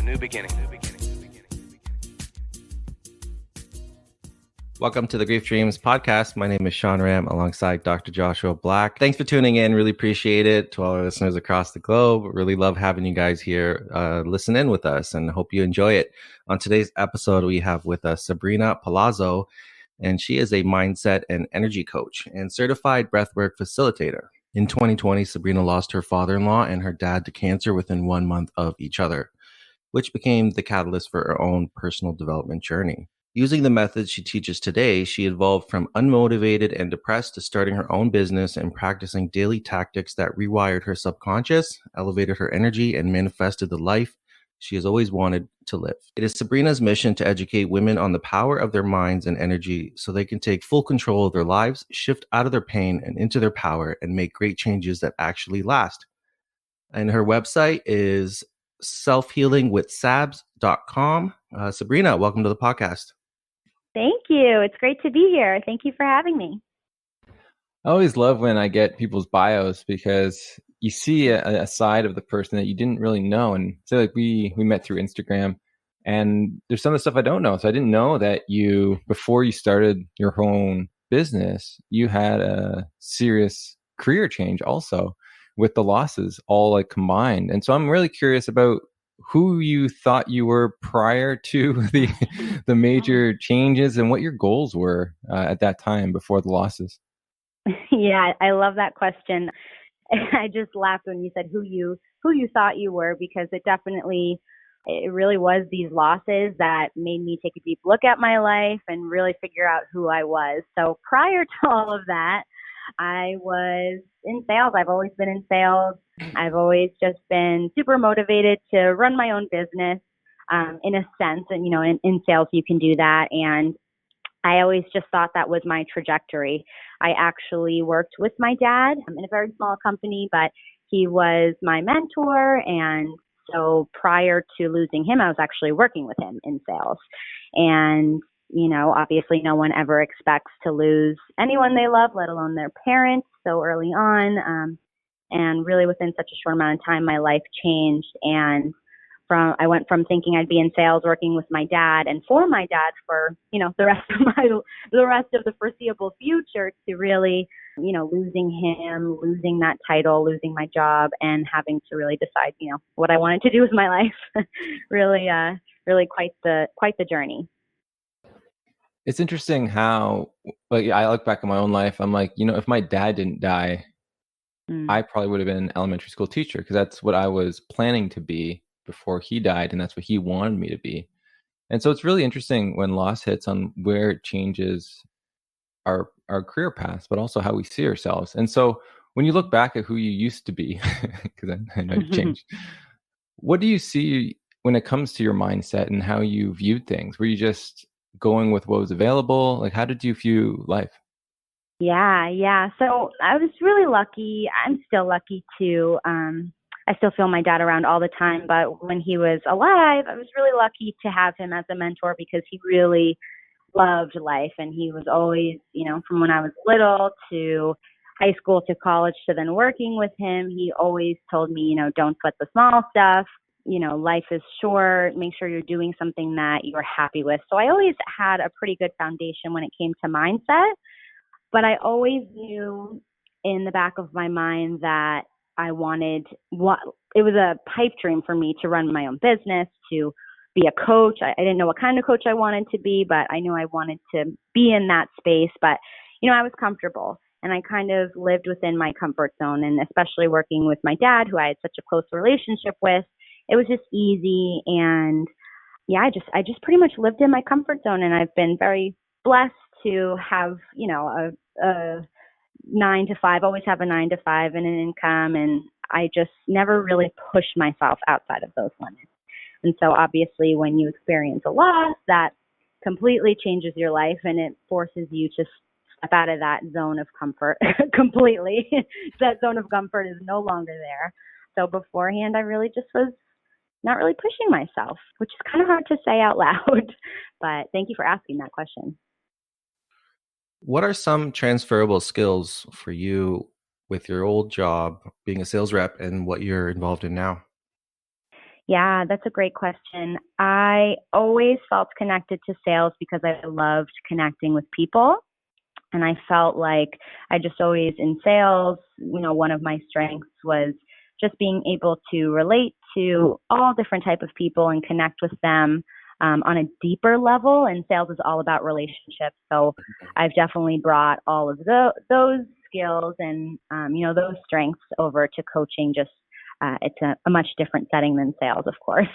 new beginning. Welcome to the Grief Dreams podcast. My name is Sean Ram alongside Dr. Joshua Black. Thanks for tuning in. Really appreciate it. To all our listeners across the globe, really love having you guys here listen in with us and hope you enjoy it. On today's episode, we have with us Sabrina Palazzo, and she is a mindset and energy coach and certified breathwork facilitator. In 2020, Sabrina lost her father-in-law and her dad to cancer within 1 month of each other, which became the catalyst for her own personal development journey. Using the methods she teaches today, she evolved from unmotivated and depressed to starting her own business and practicing daily tactics that rewired her subconscious, elevated her energy, and manifested the life she has always wanted to live. It is Sabrina's mission to educate women on the power of their minds and energy so they can take full control of their lives, shift out of their pain and into their power, and make great changes that actually last. And her website is selfhealingwithsabs.com. Sabrina, welcome to the podcast. Thank you. It's great to be here. Thank you for having me. I always love when I get people's bios because you see a side of the person that you didn't really know. And so like we met through Instagram, and there's some of the stuff I don't know. So I didn't know that you, before you started your own business, you had a serious career change also with the losses all like combined. And so I'm really curious about who you thought you were prior to the major changes and what your goals were at that time before the losses. Yeah, I love that question. I just laughed when you said who you thought you were, because it really was these losses that made me take a deep look at my life and really figure out who I was. So prior to all of that, I was in sales. I've always been in sales. I've always just been super motivated to run my own business, in a sense. And, in sales, you can do that. And I always just thought that was my trajectory. I actually worked with my dad in a very small company, but he was my mentor. And so prior to losing him, I was actually working with him in sales. And obviously no one ever expects to lose anyone they love, let alone their parents, so early on. And really within such a short amount of time, my life changed. And I went from thinking I'd be in sales working with my dad and for my dad for, the rest of the foreseeable future, to really, losing him, losing that title, losing my job, and having to really decide, what I wanted to do with my life. really quite the journey. It's interesting how, like, I look back at my own life. I'm like, if my dad didn't die, I probably would have been an elementary school teacher, because that's what I was planning to be before he died, and that's what he wanted me to be. And so it's really interesting when loss hits on where it changes our career paths, but also how we see ourselves. And so when you look back at who you used to be, because I know you changed, what do you see when it comes to your mindset and how you viewed things? Were you just going with what was available? Like, how did you view life? Yeah. So I was really lucky. I'm still lucky too. I still feel my dad around all the time, but when he was alive, I was really lucky to have him as a mentor, because he really loved life. And he was always, from when I was little to high school to college to then working with him, he always told me, don't sweat the small stuff. Life is short. Make sure you're doing something that you're happy with. So I always had a pretty good foundation when it came to mindset, but I always knew in the back of my mind that it was a pipe dream for me to run my own business, to be a coach. I didn't know what kind of coach I wanted to be, but I knew I wanted to be in that space. But, I was comfortable, and I kind of lived within my comfort zone. And especially working with my dad, who I had such a close relationship with, it was just easy. And yeah, I just pretty much lived in my comfort zone. And I've been very blessed to have, a 9 to 5, always have a 9 to 5 and an income. And I just never really pushed myself outside of those limits. And so obviously when you experience a loss, that completely changes your life, and it forces you to step out of that zone of comfort completely. That zone of comfort is no longer there. So beforehand, I really just was not really pushing myself, which is kind of hard to say out loud. But thank you for asking that question. What are some transferable skills for you with your old job, being a sales rep, and what you're involved in now? Yeah, that's a great question. I always felt connected to sales because I loved connecting with people. And I felt like I just always in sales, one of my strengths was just being able to relate to all different type of people and connect with them on a deeper level. And sales is all about relationships. So I've definitely brought all of those skills and, those strengths over to coaching. Just it's a much different setting than sales, of course.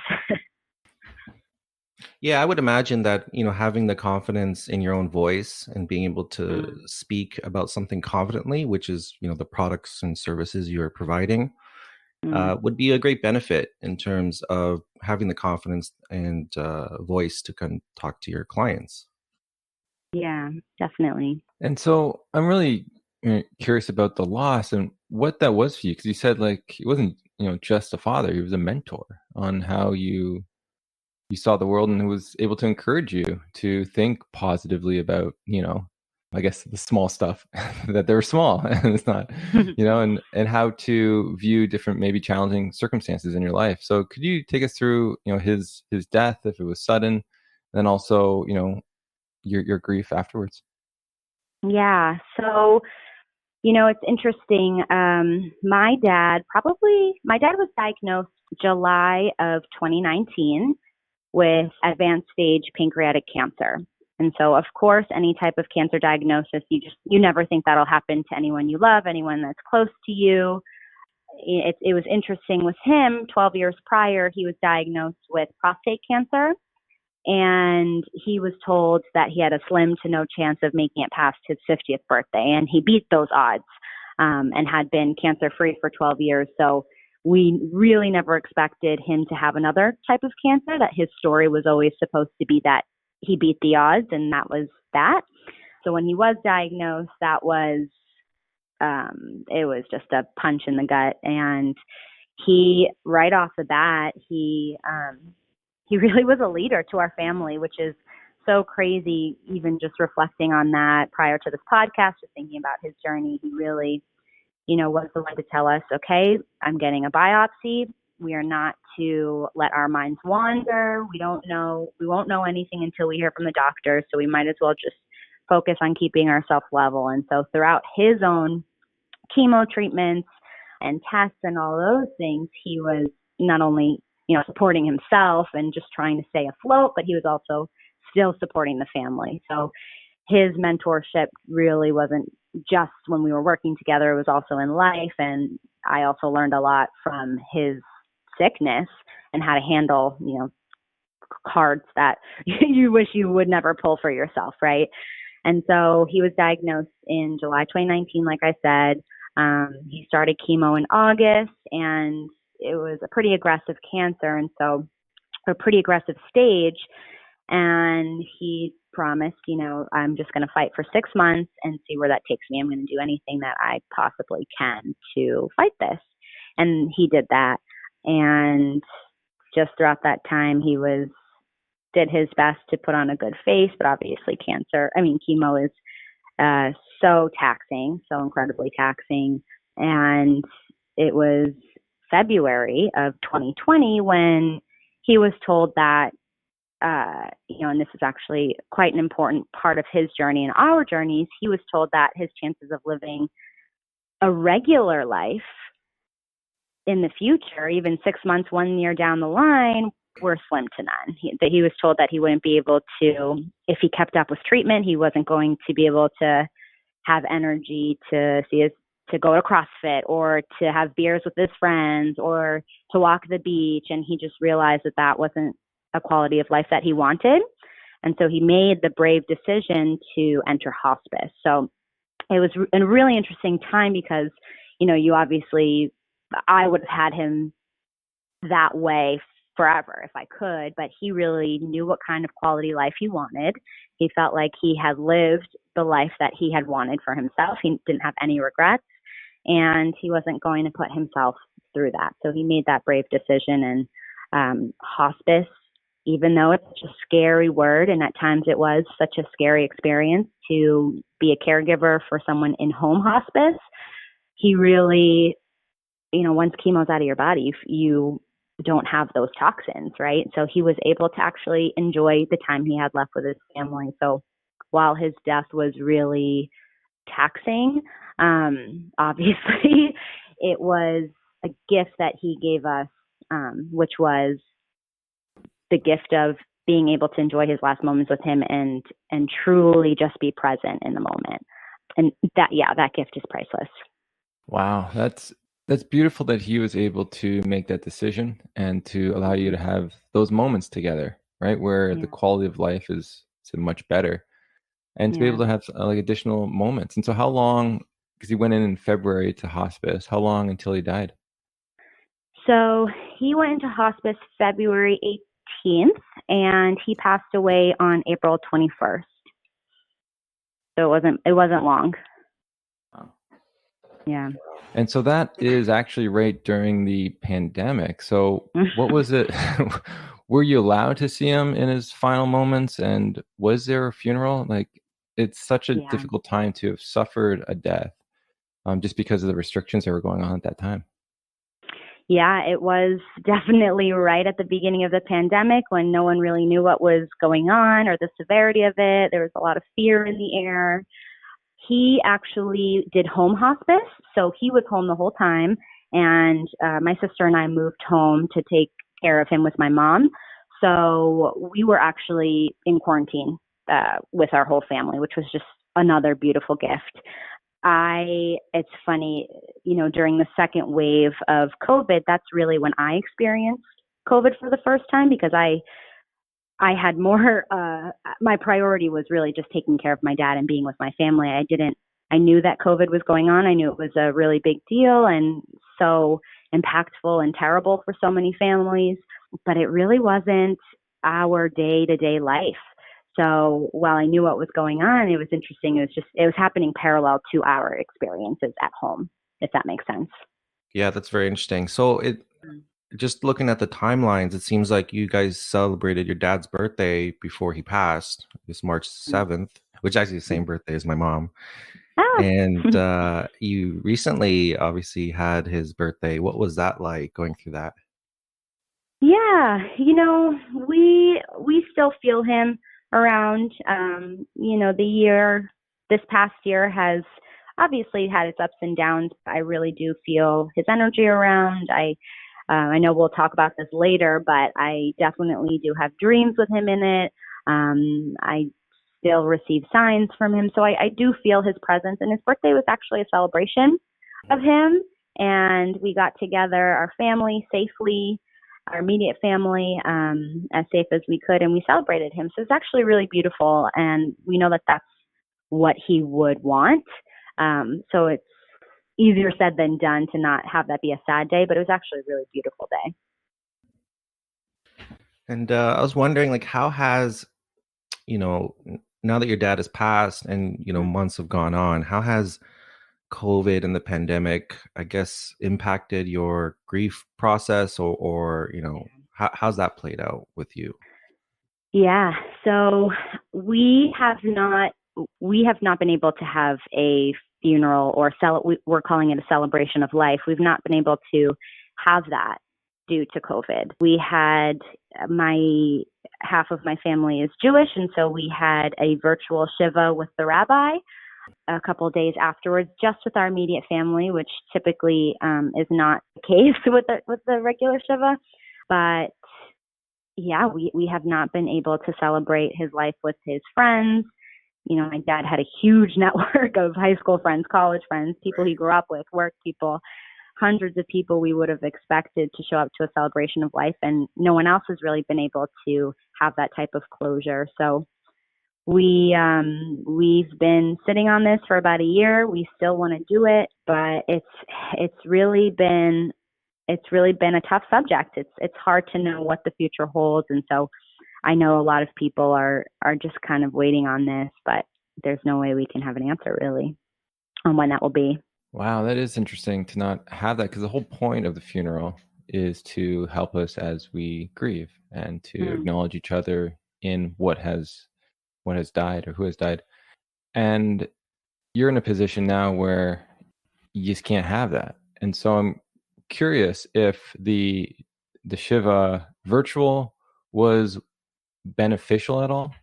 Yeah, I would imagine that, having the confidence in your own voice and being able to speak about something confidently, which is, the products and services you're providing, would be a great benefit in terms of having the confidence and voice to kind of talk to your clients. Yeah, definitely. And so I'm really curious about the loss and what that was for you, because you said like he wasn't, just a father; he was a mentor on how you saw the world, and who was able to encourage you to think positively about, I guess the small stuff that they're small and it's not, and how to view different, maybe challenging circumstances in your life. So could you take us through, his death, if it was sudden, then also, your grief afterwards? Yeah. So, it's interesting. My dad was diagnosed July of 2019 with advanced stage pancreatic cancer. And so, of course, any type of cancer diagnosis, you never think that'll happen to anyone you love, anyone that's close to you. It was interesting with him. 12 years prior, he was diagnosed with prostate cancer. And he was told that he had a slim to no chance of making it past his 50th birthday. And he beat those odds and had been cancer free for 12 years. So we really never expected him to have another type of cancer, that his story was always supposed to be that he beat the odds, and that was that. So when he was diagnosed, it was just a punch in the gut. And he, right off the bat, he really was a leader to our family, which is so crazy, even just reflecting on that prior to this podcast, just thinking about his journey. He really, was the one to tell us, okay, I'm getting a biopsy. We are not to let our minds wander. We won't know anything until we hear from the doctor. So we might as well just focus on keeping ourselves level. And so throughout his own chemo treatments and tests and all those things, he was not only supporting himself and just trying to stay afloat, but he was also still supporting the family. So his mentorship really wasn't just when we were working together, it was also in life. And I also learned a lot from his sickness and how to handle, cards that you wish you would never pull for yourself, right? And so he was diagnosed in July 2019, like I said. He started chemo in August, and it was a pretty aggressive cancer, and so a pretty aggressive stage. And he promised, I'm just going to fight for 6 months and see where that takes me. I'm going to do anything that I possibly can to fight this. And he did that. And just throughout that time, he did his best to put on a good face, but obviously chemo is so taxing, so incredibly taxing. And it was February of 2020 when he was told that, and this is actually quite an important part of his journey and our journeys, he was told that his chances of living a regular life in the future, even 6 months, 1 year down the line, were slim to none. He was told that he wouldn't be able to, if he kept up with treatment, he wasn't going to be able to have energy to go to CrossFit or to have beers with his friends or to walk the beach. And he just realized that wasn't a quality of life that he wanted. And so he made the brave decision to enter hospice. So it was a really interesting time because, I would have had him that way forever if I could, but he really knew what kind of quality life he wanted. He felt like he had lived the life that he had wanted for himself. He didn't have any regrets, and he wasn't going to put himself through that. So he made that brave decision. And hospice, even though it's such a scary word, and at times it was such a scary experience to be a caregiver for someone in home hospice, he really, once chemo's out of your body, don't have those toxins, right? So he was able to actually enjoy the time he had left with his family. So while his death was really taxing, obviously it was a gift that he gave us, which was the gift of being able to enjoy his last moments with him and truly just be present in the moment. And that gift is priceless. Wow, that's beautiful that he was able to make that decision and to allow you to have those moments together, right? Where the quality of life is much better, and to be able to have like additional moments. And so how long, because he went in February to hospice, how long until he died? So he went into hospice February 18th, and he passed away on April 21st. So it wasn't long. Wow. Yeah. And so that is actually right during the pandemic. So what was it? Were you allowed to see him in his final moments? And was there a funeral? Like, it's such a difficult time to have suffered a death, just because of the restrictions that were going on at that time. Yeah, it was definitely right at the beginning of the pandemic when no one really knew what was going on or the severity of it. There was a lot of fear in the air. He actually did home hospice, so he was home the whole time. And my sister and I moved home to take care of him with my mom. So we were actually in quarantine with our whole family, which was just another beautiful gift. It's funny, during the second wave of COVID, that's really when I experienced COVID for the first time, because I had more, my priority was really just taking care of my dad and being with my family. I knew that COVID was going on. I knew it was a really big deal and so impactful and terrible for so many families, but it really wasn't our day-to-day life. So while I knew what was going on, it was interesting. It was happening parallel to our experiences at home, if that makes sense. Yeah, that's very interesting. So just looking at the timelines, it seems like you guys celebrated your dad's birthday before he passed. It's March 7th, which is actually the same birthday as my mom. Oh. And you recently obviously had his birthday. What was that like going through that? Yeah, we still feel him around. This past year has obviously had its ups and downs. I really do feel his energy around. I know we'll talk about this later, but I definitely do have dreams with him in it. I still receive signs from him, so I do feel his presence. And his birthday was actually a celebration of him, and we got together, our family, safely, our immediate family, as safe as we could, and we celebrated him. So it's actually really beautiful, and we know that that's what he would want. So it's easier said than done to not have that be a sad day, but it was actually a really beautiful day. And I was wondering, like, how has, now that your dad has passed and, months have gone on, how has COVID and the pandemic, I guess, impacted your grief process or how's that played out with you? Yeah. So we have not been able to have a funeral or we're calling it a celebration of life. We've not been able to have that due to COVID. We had half of my family is Jewish, and so we had a virtual shiva with the rabbi a couple of days afterwards, just with our immediate family, which typically is not the case with the regular shiva. But yeah, we have not been able to celebrate his life with his friends. My dad had a huge network of high school friends, college friends, people he grew up with, work people, hundreds of people we would have expected to show up to a celebration of life, and no one else has really been able to have that type of closure. So we've been sitting on this for about a year. We still want to do it, but it's really been a tough subject. It's hard to know what the future holds, and so I know a lot of people are just kind of waiting on this, but there's no way we can have an answer really on when that will be. Wow, that is interesting to not have that, because the whole point of the funeral is to help us as we grieve and to acknowledge each other in what has died or who has died. And you're in a position now where you just can't have that. And so I'm curious if the Shiva virtual was beneficial at all?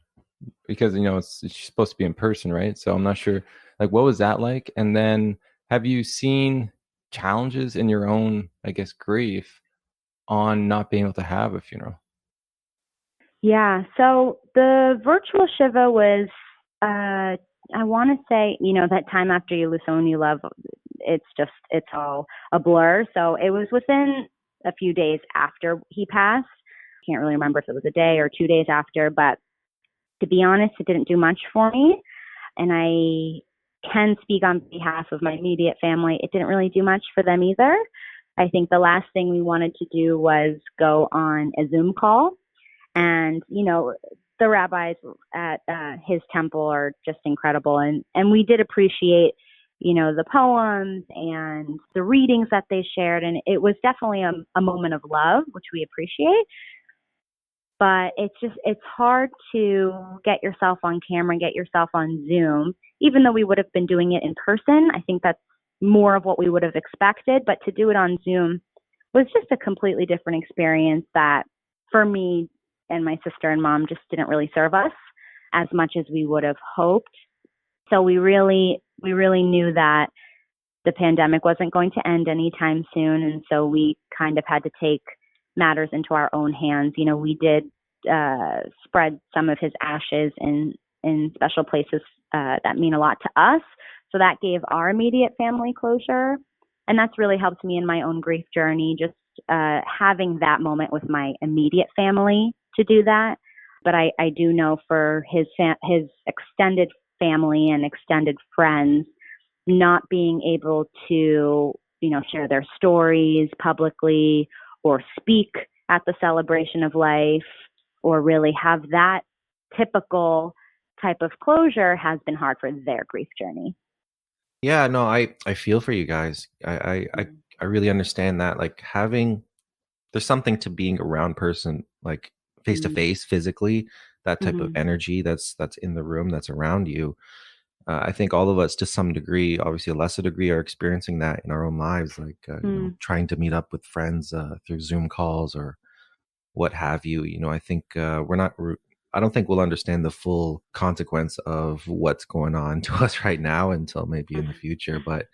Because, it's supposed to be in person, right? So I'm not sure, like, what was that like? And then have you seen challenges in your own, I guess, grief on not being able to have a funeral? Yeah. So the virtual Shiva was, I want to say, that time after you lose someone you love, it's all a blur. So it was within a few days after he passed. Can't really remember if it was a day or 2 days after, but to be honest, it didn't do much for me. And I can speak on behalf of my immediate family. It didn't really do much for them either. I think the last thing we wanted to do was go on a Zoom call. And, the rabbis at his temple are just incredible. And we did appreciate, the poems and the readings that they shared. And it was definitely a moment of love, which we appreciate. But it's hard to get yourself on camera and get yourself on Zoom, even though we would have been doing it in person. I think that's more of what we would have expected. But to do it on Zoom was just a completely different experience that, for me and my sister and mom, just didn't really serve us as much as we would have hoped. So we really knew that the pandemic wasn't going to end anytime soon. And so we kind of had to take matters into our own hands. We did spread some of his ashes in special places that mean a lot to us. So that gave our immediate family closure. And that's really helped me in my own grief journey, just having that moment with my immediate family to do that. But I do know for his extended family and extended friends, not being able to, share their stories publicly or speak at the celebration of life or really have that typical type of closure has been hard for their grief journey. Yeah, no, I feel for you guys. I really understand that. Like there's something to being around person, like face to face, physically. That type of energy that's in the room, that's around you. I think all of us, to some degree, obviously a lesser degree, are experiencing that in our own lives, like trying to meet up with friends through Zoom calls or what have you. I think I don't think we'll understand the full consequence of what's going on to us right now until maybe in the future. But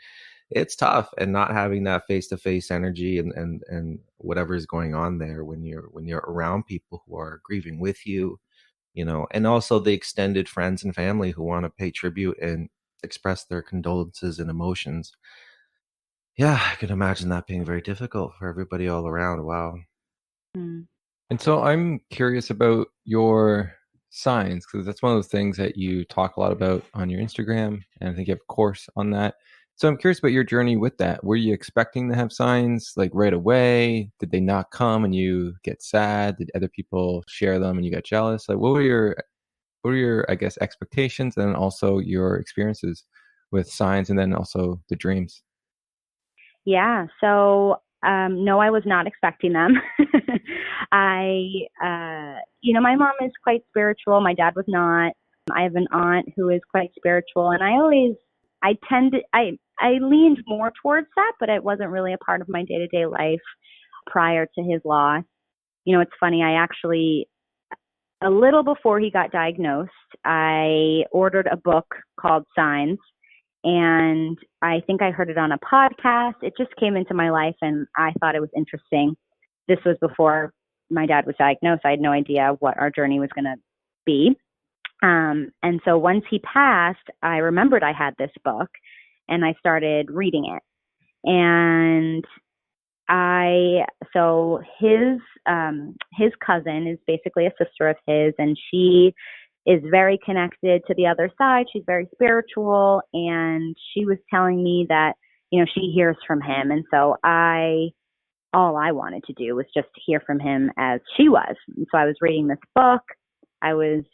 it's tough, and not having that face to face energy and whatever is going on there when you're around people who are grieving with you, and also the extended friends and family who want to pay tribute and express their condolences and emotions. Yeah, I can imagine that being very difficult for everybody all around. Wow. Mm. And so I'm curious about your signs, because that's one of those things that you talk a lot about on your Instagram, and I think you have a course on that. So I'm curious about your journey with that. Were you expecting to have signs like right away? Did they not come and you get sad? Did other people share them and you got jealous? Like, what were your I guess expectations, and also your experiences with signs, and then also the dreams? Yeah. So, no, I was not expecting them. My mom is quite spiritual. My dad was not. I have an aunt who is quite spiritual, and I leaned more towards that, but it wasn't really a part of my day-to-day life prior to his loss. It's funny. I actually, a little before he got diagnosed, I ordered a book called Signs. And I think I heard it on a podcast. It just came into my life and I thought it was interesting. This was before my dad was diagnosed. I had no idea what our journey was going to be. And so once he passed, I remembered I had this book and I started reading it. And so his cousin is basically a sister of his, and she is very connected to the other side. She's very spiritual, and she was telling me that, she hears from him. And so all I wanted to do was just hear from him as she was. And so I was reading this book. I was,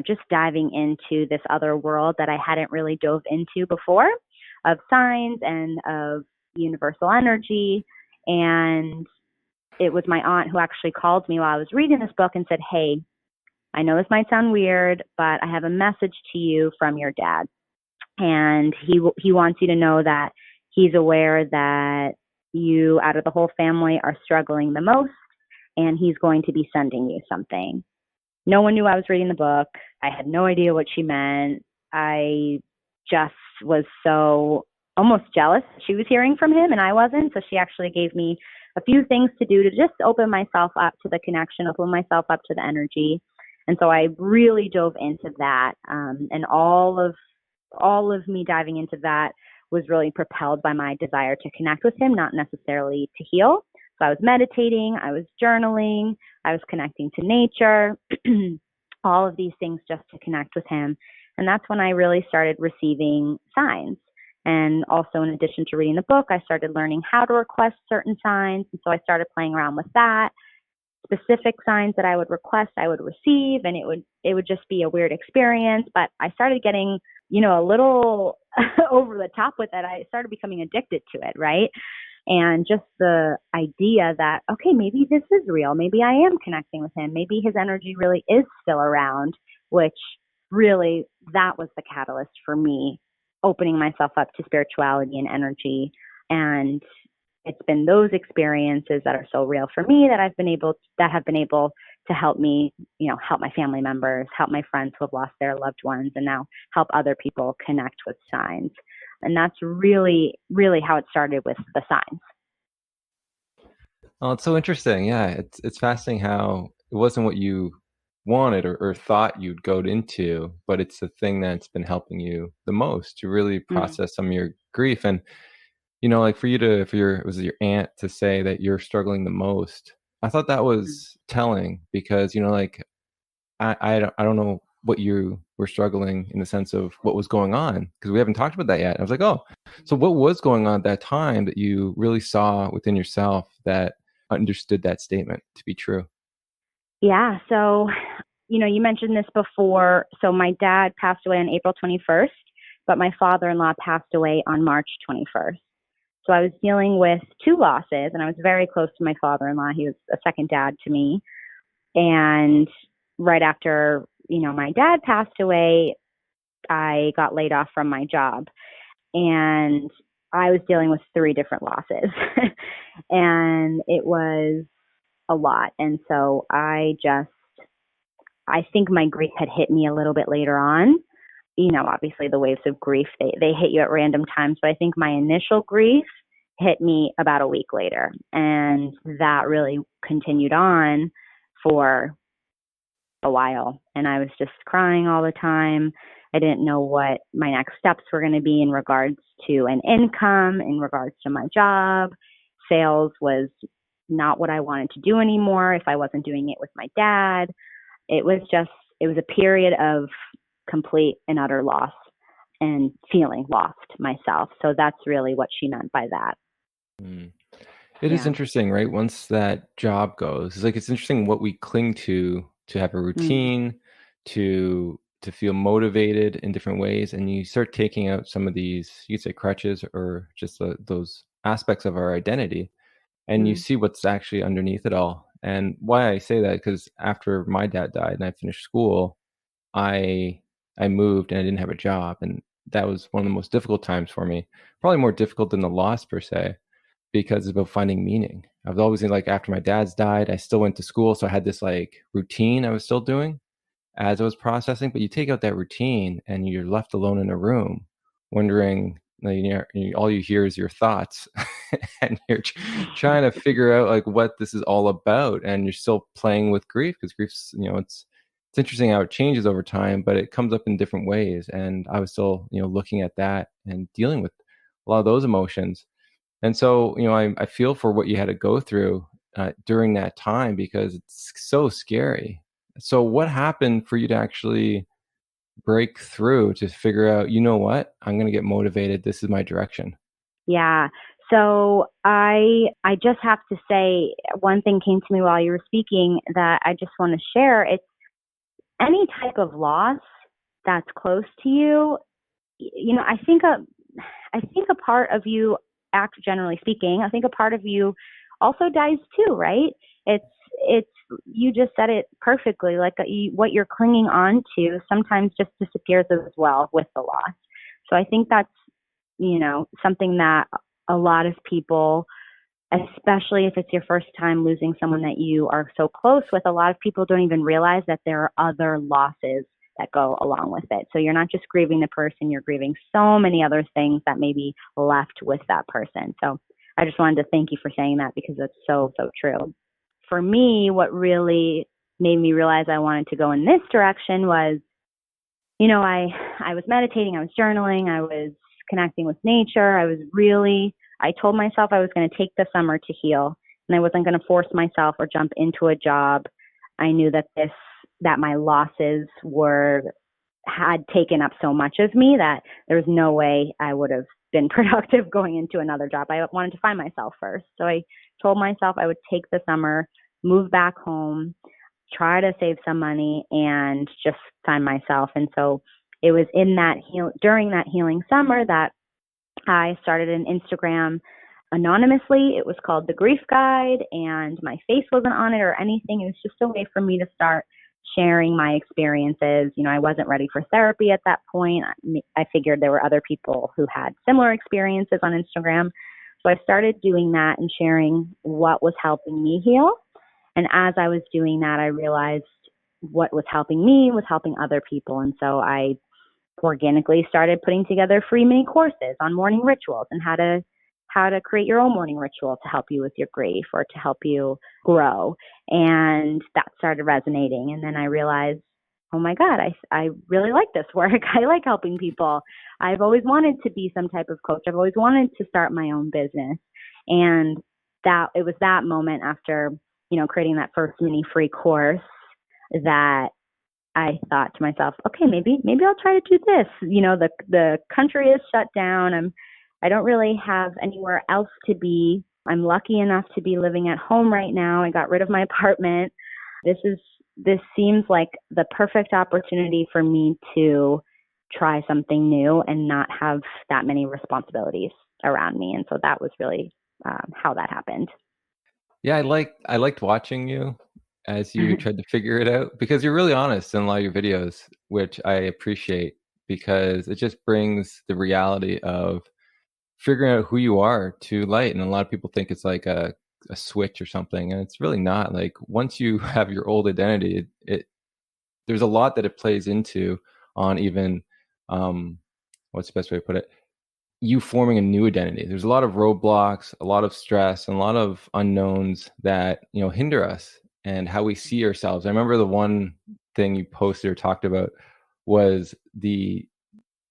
just diving into this other world that I hadn't really dove into before, of signs and of universal energy. And it was my aunt who actually called me while I was reading this book and said, "Hey, I know this might sound weird, but I have a message to you from your dad. And he wants you to know that he's aware that, you out of the whole family are struggling the most, and he's going to be sending you something. No one knew I was reading the book. I had no idea what she meant. I just was so almost jealous she was hearing from him and I wasn't. So she actually gave me a few things to do to just open myself up to the connection, open myself up to the energy. And so I really dove into that. And all of me diving into that was really propelled by my desire to connect with him, not necessarily to heal. So I was meditating, I was journaling, I was connecting to nature, all of these things just to connect with him. And that's when I really started receiving signs. And also, in addition to reading the book, I started learning how to request certain signs. And so I started playing around with that. Specific signs that I would request, I would receive, and it would just be a weird experience. But I started getting, a little over the top with it. I started becoming addicted to it, right? And just the idea that, okay, maybe this is real. Maybe I am connecting with him. Maybe his energy really is still around, which really, that was the catalyst for me opening myself up to spirituality and energy. And it's been those experiences that are so real for me that have been able to help me, help my family members, help my friends who have lost their loved ones, and now help other people connect with signs. And that's really, really how it started with the signs. Oh, it's so interesting. Yeah, it's fascinating how it wasn't what you wanted or thought you'd go into, but it's the thing that's been helping you the most to really process some of your grief. And like for your aunt to say that you're struggling the most, I thought that was telling because I don't know what you were struggling in the sense of what was going on, because we haven't talked about that yet. I was like, oh, so what was going on at that time that you really saw within yourself that understood that statement to be true? Yeah. So, you mentioned this before. So my dad passed away on April 21st, but my father-in-law passed away on March 21st. So I was dealing with two losses, and I was very close to my father-in-law. He was a second dad to me. And right after, my dad passed away, I got laid off from my job. And I was dealing with 3 different losses. And it was a lot. And so I think my grief had hit me a little bit later on. Obviously the waves of grief, they hit you at random times. But I think my initial grief hit me about a week later. And that really continued on for a while. And I was just crying all the time. I didn't know what my next steps were going to be in regards to an income, in regards to my job. Sales was not what I wanted to do anymore if I wasn't doing it with my dad. It was a period of complete and utter loss and feeling lost myself. So that's really what she meant by that. It is interesting, right? Once that job goes, it's interesting what we cling to have a routine, to feel motivated in different ways. And you start taking out some of these, you could say crutches or just those aspects of our identity, and you see what's actually underneath it all. And why I say that, because after my dad died and I finished school, I moved and I didn't have a job. And that was one of the most difficult times for me, probably more difficult than the loss per se, because it's about finding meaning. I've always been after my dad's died, I still went to school. So I had this routine I was still doing as I was processing, but you take out that routine and you're left alone in a room wondering, all you hear is your thoughts and you're trying to figure out what this is all about. And you're still playing with grief, because grief's, it's interesting how it changes over time, but it comes up in different ways. And I was still, looking at that and dealing with a lot of those emotions. And so, I feel for what you had to go through during that time, because it's so scary. So what happened for you to actually break through to figure out, what, I'm going to get motivated. This is my direction. Yeah. So I just have to say, one thing came to me while you were speaking that I just want to share. It's any type of loss that's close to you. I think a part of you, generally speaking, I think a part of you also dies too, right? It's you just said it perfectly. What you're clinging on to sometimes just disappears as well with the loss. So I think that's, something that a lot of people especially if it's your first time losing someone that you are so close with. A lot of people don't even realize that there are other losses that go along with it. So you're not just grieving the person, you're grieving so many other things that may be left with that person. So I just wanted to thank you for saying that, because it's so, so true. For me, what really made me realize I wanted to go in this direction was, I was meditating, I was journaling, I was connecting with nature. I told myself I was going to take the summer to heal, and I wasn't going to force myself or jump into a job. I knew that my losses had taken up so much of me that there was no way I would have been productive going into another job. I wanted to find myself first. So I told myself I would take the summer, move back home, try to save some money, and just find myself. And so it was during that healing summer that I started an Instagram anonymously. It was called The Grief Guide, and my face wasn't on it or anything. It was just a way for me to start sharing my experiences. I wasn't ready for therapy at that point. I figured there were other people who had similar experiences on Instagram. So I started doing that and sharing what was helping me heal. And as I was doing that, I realized what was helping me was helping other people. And so I organically started putting together free mini courses on morning rituals and how to create your own morning ritual to help you with your grief or to help you grow. And that started resonating. And then I realized, oh my God, I really like this work. I like helping people. I've always wanted to be some type of coach. I've always wanted to start my own business. And it was that moment after, creating that first mini free course that I thought to myself, okay, maybe I'll try to do this. The country is shut down. I don't really have anywhere else to be. I'm lucky enough to be living at home right now. I got rid of my apartment. This seems like the perfect opportunity for me to try something new and not have that many responsibilities around me. And so that was really how that happened. Yeah, I liked watching you as you tried to figure it out, because you're really honest in a lot of your videos, which I appreciate, because it just brings the reality of figuring out who you are to light. And a lot of people think it's like a switch or something, and it's really not. Like, once you have your old identity, there's a lot that it plays into on even what's the best way to put it, you forming a new identity. There's a lot of roadblocks, a lot of stress, and a lot of unknowns that hinder us and how we see ourselves. I remember the one thing you posted or talked about was the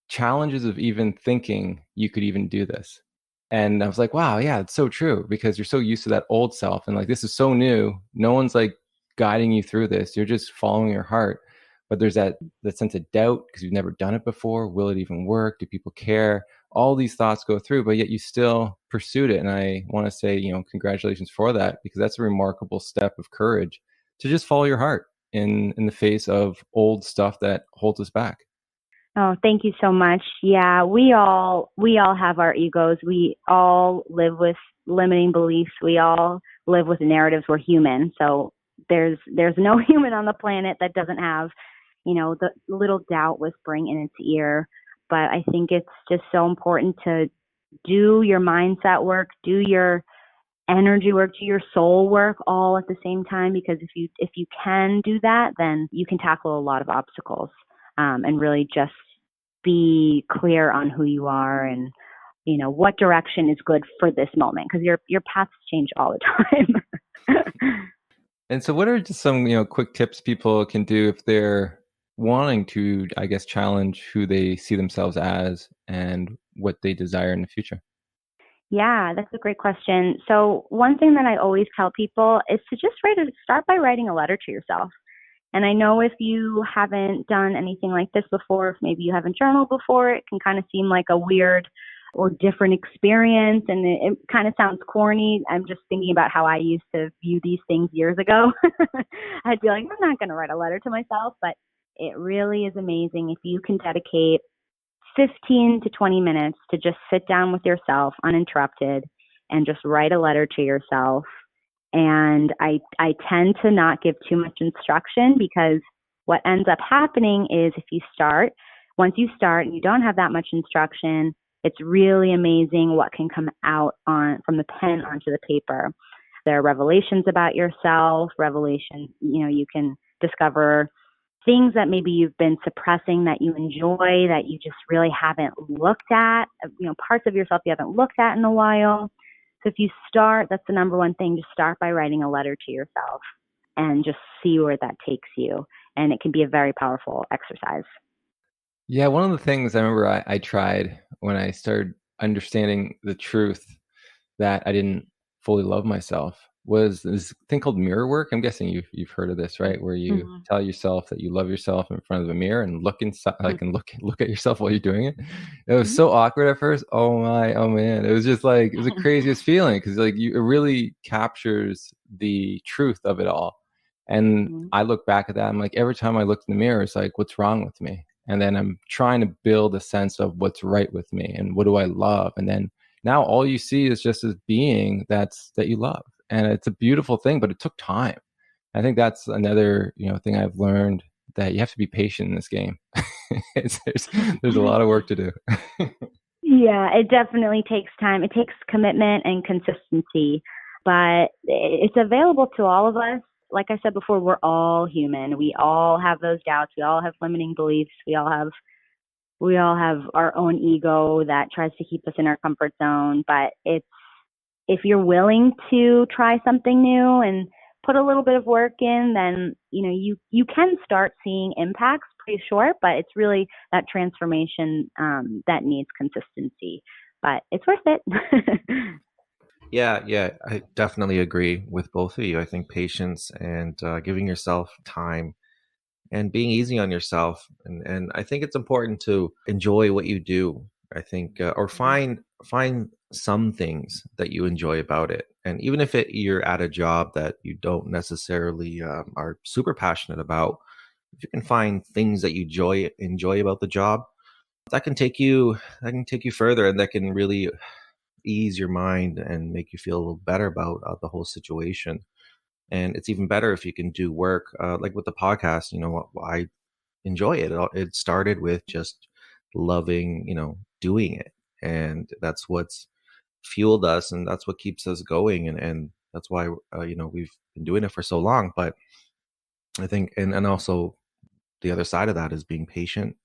challenges of even thinking you could even do this. And I was like, wow, yeah, it's so true, because you're so used to that old self, and like, this is so new. No one's like guiding you through this. You're just following your heart. But there's that sense of doubt, because you've never done it before. Will it even work? Do people care? All these thoughts go through, but yet you still pursued it. And I want to say, congratulations for that, because that's a remarkable step of courage to just follow your heart in the face of old stuff that holds us back. Oh, thank you so much. Yeah, we all have our egos. We all live with limiting beliefs. We all live with narratives. We're human. So there's no human on the planet that doesn't have, the little doubt whispering in its ear. But I think it's just so important to do your mindset work, do your energy work, do your soul work all at the same time, because if you can do that, then you can tackle a lot of obstacles and really just be clear on who you are and what direction is good for this moment, because your paths change all the time. And so what are just some quick tips people can do if they're wanting to, I guess, challenge who they see themselves as and what they desire in the future? Yeah, that's a great question. So one thing that I always tell people is to just start by writing a letter to yourself. And I know if you haven't done anything like this before, if maybe you haven't journaled before, it can kind of seem like a weird or different experience, and it kind of sounds corny. I'm just thinking about how I used to view these things years ago. I'd be like, I'm not going to write a letter to myself, but it really is amazing if you can dedicate 15 to 20 minutes to just sit down with yourself uninterrupted and just write a letter to yourself. And I tend to not give too much instruction, because what ends up happening is once you start and you don't have that much instruction, It's really amazing what can come out from the pen onto the paper. There are revelations about yourself, revelations, you can discover things that maybe you've been suppressing that you enjoy, that you just really haven't looked at, parts of yourself you haven't looked at in a while. So if you start, that's the number one thing, just start by writing a letter to yourself and just see where that takes you. And it can be a very powerful exercise. Yeah, one of the things I remember I tried when I started understanding the truth that I didn't fully love myself was this thing called mirror work. I'm guessing you've heard of this, right? Where you tell yourself that you love yourself in front of a mirror and look inside, like, and look at yourself while you're doing it. It was so awkward at first. Oh man, it was just like, it was the craziest feeling, because like it really captures the truth of it all. And I look back at that, I'm like, every time I look in the mirror, it's like, what's wrong with me? And then I'm trying to build a sense of what's right with me and what do I love, and then now all you see is just this being that you love. And it's a beautiful thing, but it took time. I think that's another, thing I've learned, that you have to be patient in this game. There's a lot of work to do. Yeah, it definitely takes time. It takes commitment and consistency, but it's available to all of us. Like I said before, we're all human. We all have those doubts. We all have limiting beliefs. We all have our own ego that tries to keep us in our comfort zone. But if you're willing to try something new and put a little bit of work in, then you can start seeing impacts pretty short. But it's really that transformation that needs consistency. But it's worth it. Yeah, I definitely agree with both of you. I think patience and giving yourself time and being easy on yourself. And I think it's important to enjoy what you do. I think, or find some things that you enjoy about it. And even if you're at a job that you don't necessarily are super passionate about, if you can find things that you enjoy about the job, that can take you further, and that can really ease your mind and make you feel a little better about the whole situation. And it's even better if you can do work like with the podcast. I enjoy it. It started with just loving, doing it, and that's what's fueled us, and that's what keeps us going, and that's why we've been doing it for so long. But I think, and also the other side of that is being patient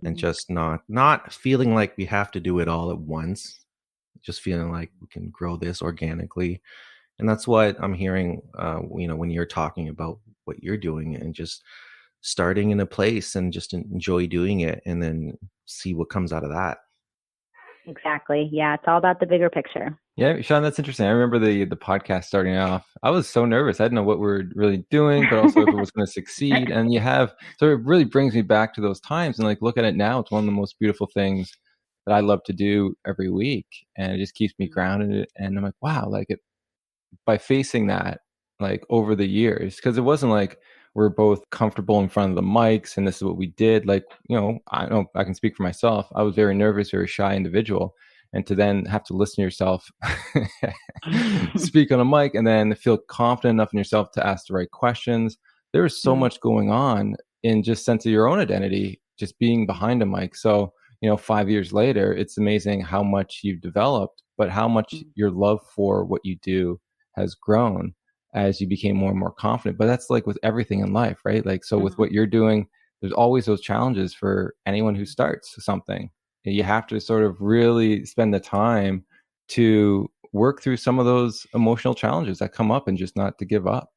and just not feeling like we have to do it all at once, just feeling like we can grow this organically. And that's what I'm hearing, when you're talking about what you're doing, and just starting in a place and just enjoy doing it, and then see what comes out of that. Exactly. Yeah, it's all about the bigger picture. Yeah, Sean, that's interesting. I remember the podcast starting off. I was so nervous. I didn't know what we were really doing, but also if it was going to succeed. And so it really brings me back to those times. And like, look at it now. It's one of the most beautiful things that I love to do every week. And it just keeps me grounded. And I'm like, wow, like by facing that, like over the years, because it wasn't like we're both comfortable in front of the mics and this is what we did. Like, I know I can speak for myself. I was very nervous, very shy individual. And to then have to listen to yourself speak on a mic, and then feel confident enough in yourself to ask the right questions. There is so much going on in just sense of your own identity, just being behind a mic. So, 5 years later, it's amazing how much you've developed, but how much your love for what you do has grown as you became more and more confident. But that's like with everything in life, right? Like, so with what you're doing, there's always those challenges for anyone who starts something. You have to sort of really spend the time to work through some of those emotional challenges that come up, and just not to give up.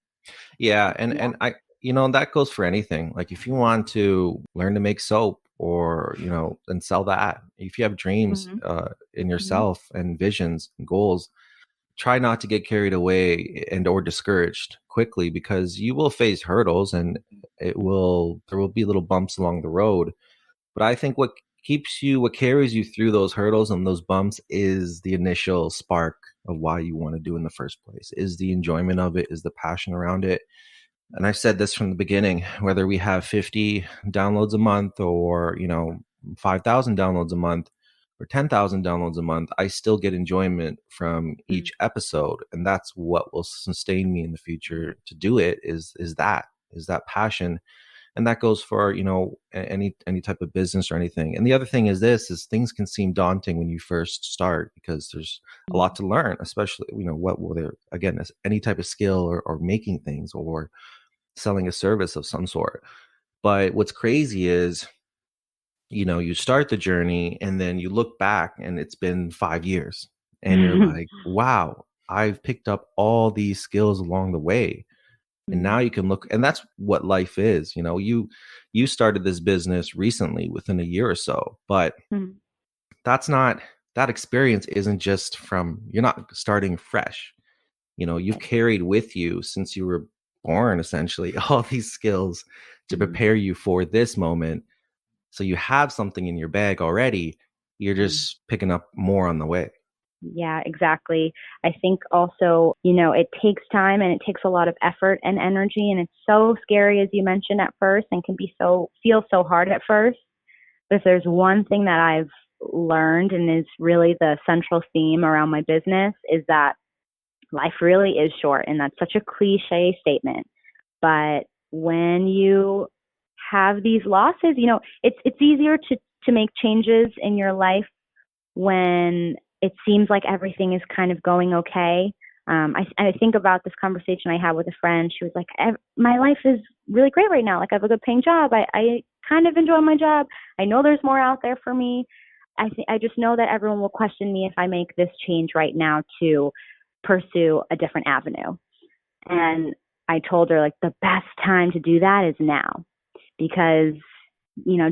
Yeah. And I, that goes for anything. Like if you want to learn to make soap, or, and sell that, if you have dreams in yourself and visions and goals, try not to get carried away or discouraged quickly, because you will face hurdles, and there will be little bumps along the road. But I think what carries you through those hurdles and those bumps is the initial spark of why you want to do in the first place, is the enjoyment of it, is the passion around it. And I've said this from the beginning, whether we have 50 downloads a month, or, 5,000 downloads a month, or 10,000 downloads a month, I still get enjoyment from each episode. And that's what will sustain me in the future to do it, is that passion. And that goes for, any type of business or anything. And the other thing is things can seem daunting when you first start, because there's a lot to learn, especially, whether, again, any type of skill, or making things, or selling a service of some sort. But what's crazy is, you start the journey and then you look back and it's been 5 years and you're like, wow, I've picked up all these skills along the way. And now you can look, and that's what life is. You started this business recently, within a year or so, but that experience isn't just you're not starting fresh. You've carried with you since you were born, essentially, all these skills to prepare you for this moment. So you have something in your bag already. You're just picking up more on the way. Yeah, exactly. I think also, it takes time and it takes a lot of effort and energy. And it's so scary, as you mentioned, at first, and can feel so hard at first. But if there's one thing that I've learned, and is really the central theme around my business, is that life really is short. And that's such a cliche statement. But when you have these losses, it's easier to make changes in your life when it seems like everything is kind of going okay. I think about this conversation I had with a friend. She was like, my life is really great right now. Like, I have a good paying job. I kind of enjoy my job. I know there's more out there for me. I just know that everyone will question me if I make this change right now to pursue a different avenue. And I told her, like, the best time to do that is now, because